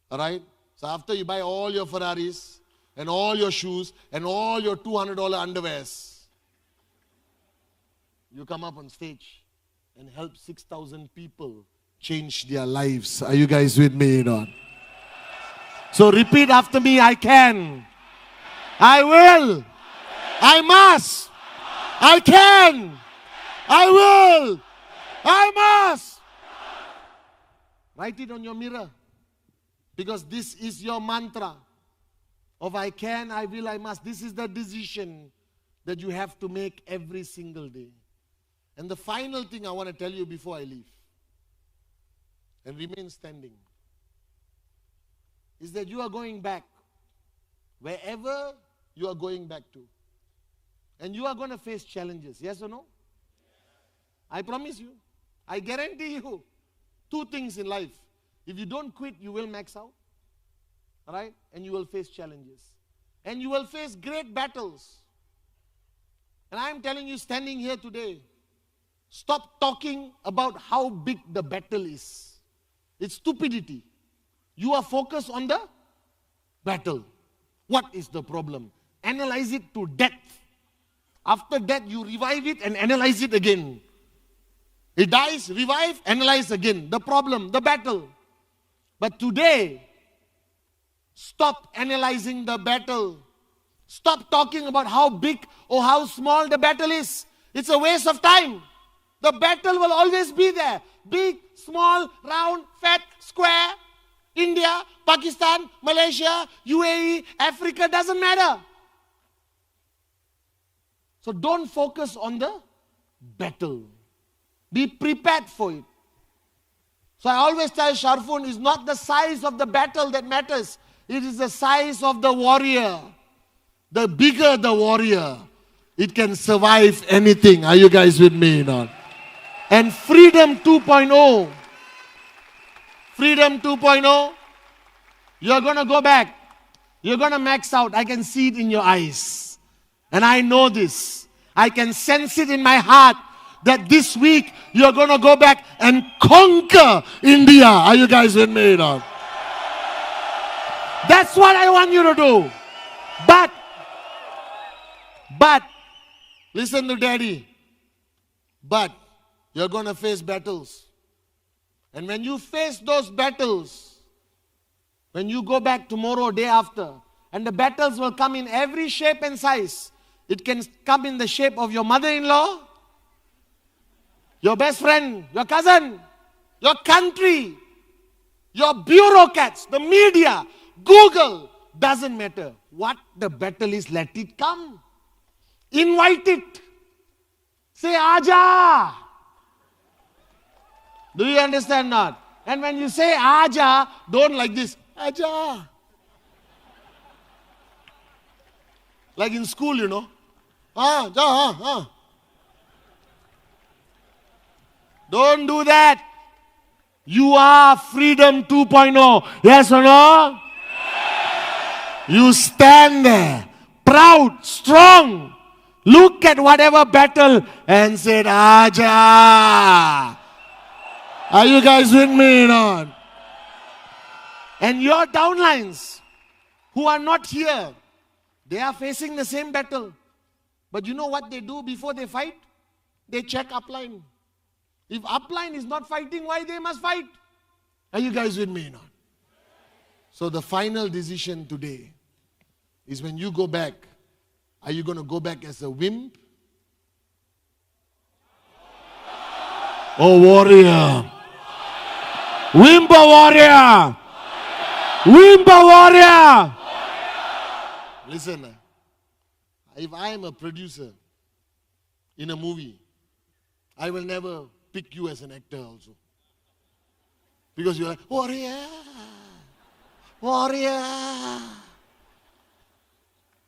All right? So after you buy all your Ferraris and all your shoes and all your $200 underwears, you come up on stage and help 6,000 people change their lives. Are you guys with me or not? So repeat after me, I can. I will. I must. I can. I will. I must. Write it on your mirror. Because this is your mantra of I can, I will, I must. This is the decision that you have to make every single day. And the final thing I want to tell you before I leave, and remain standing, is that you are going back wherever you are going back to. And you are going to face challenges. Yes or no? I promise you. I guarantee you. 2 things in life. If you don't quit, you will max out. Right? And you will face challenges. And you will face great battles. And I am telling you, standing here today, stop talking about how big the battle is. It's stupidity. You are focused on the battle. What is the problem? Analyze it to depth. After that, you revive it and analyze it again. It dies, revive, analyze again. The problem, the battle. But today, stop analyzing the battle. Stop talking about how big or how small the battle is. It's a waste of time. The battle will always be there. Big, small, round, fat, square. India, Pakistan, Malaysia, UAE, Africa, doesn't matter. So don't focus on the battle. Be prepared for it. So I always tell Sharfun, it's not the size of the battle that matters. It is the size of the warrior. The bigger the warrior, it can survive anything. Are you guys with me or not? And Freedom 2.0, Freedom 2.0, you're going to go back. You're going to max out. I can see it in your eyes. And I know this. I can sense it in my heart that this week you're going to go back and conquer India. Are you guys with me or not? That's what I want you to do. But, listen to Daddy. But, you're going to face battles. And when you face those battles, when you go back tomorrow, day after, and the battles will come in every shape and size. It can come in the shape of your mother-in-law, your best friend, your cousin, your country, your bureaucrats, the media, Google. Doesn't matter. What the battle is, let it come. Invite it. Say, Aja. Do you understand not? And when you say Aja, don't like this. Aja. Like in school, you know. Don't do that. You are Freedom 2.0. Yes or no? You stand there, proud, strong. Look at whatever battle and say, Aja. Are you guys with me or not? And your downlines who are not here, they are facing the same battle. But you know what they do before they fight? They check upline. If upline is not fighting, why they must fight? Are you guys with me or not? So the final decision today is when you go back, are you going to go back as a wimp or warrior? Wimp or warrior? Wimp or warrior? Listen, if I am a producer in a movie, I will never pick you as an actor also. Because you're like, warrior, warrior.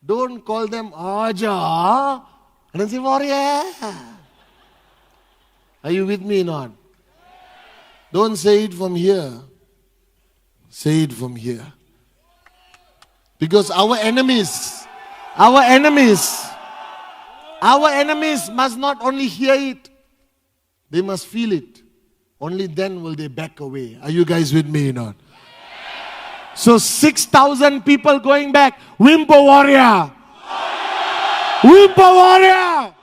Don't call them Aja and then say warrior. Are you with me or not? Don't say it from here. Say it from here. Because our enemies must not only hear it, they must feel it. Only then will they back away. Are you guys with me or not? So 6,000 people going back. Wimp or warrior? Wimp or warrior?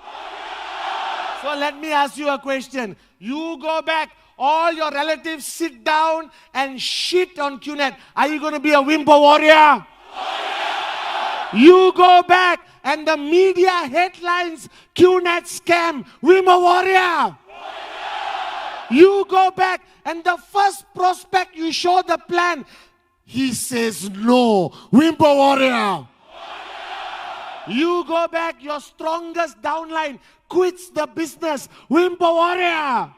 So let me ask you a question. You go back, all your relatives sit down and shit on QNet. Are you going to be a wimp or warrior? You go back and the media headlines, QNet scam, wimp or warrior? You go back and the first prospect you show the plan, he says no, wimp or warrior? You go back, your strongest downline quits the business, wimp or warrior?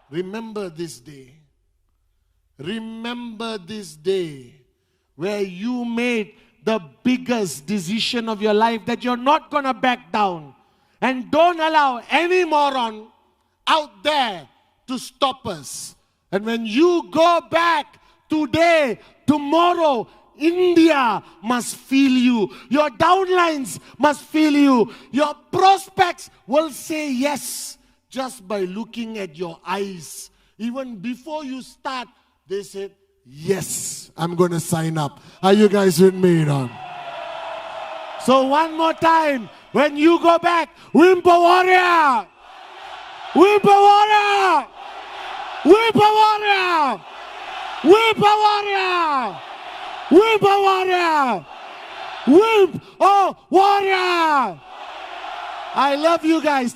Remember this day. Remember this day where you made the biggest decision of your life that you're not going to back down. And don't allow any moron out there to stop us. And when you go back today, tomorrow, India must feel you. Your downlines must feel you. Your prospects will say yes just by looking at your eyes. Even before you start, they said, yes, I'm going to sign up. Are you guys with me now? So one more time, when you go back, wimp or warrior? Wimp or warrior? Wimp or warrior? Wimp or warrior? Wimp or warrior? Wimp or warrior? I love you guys.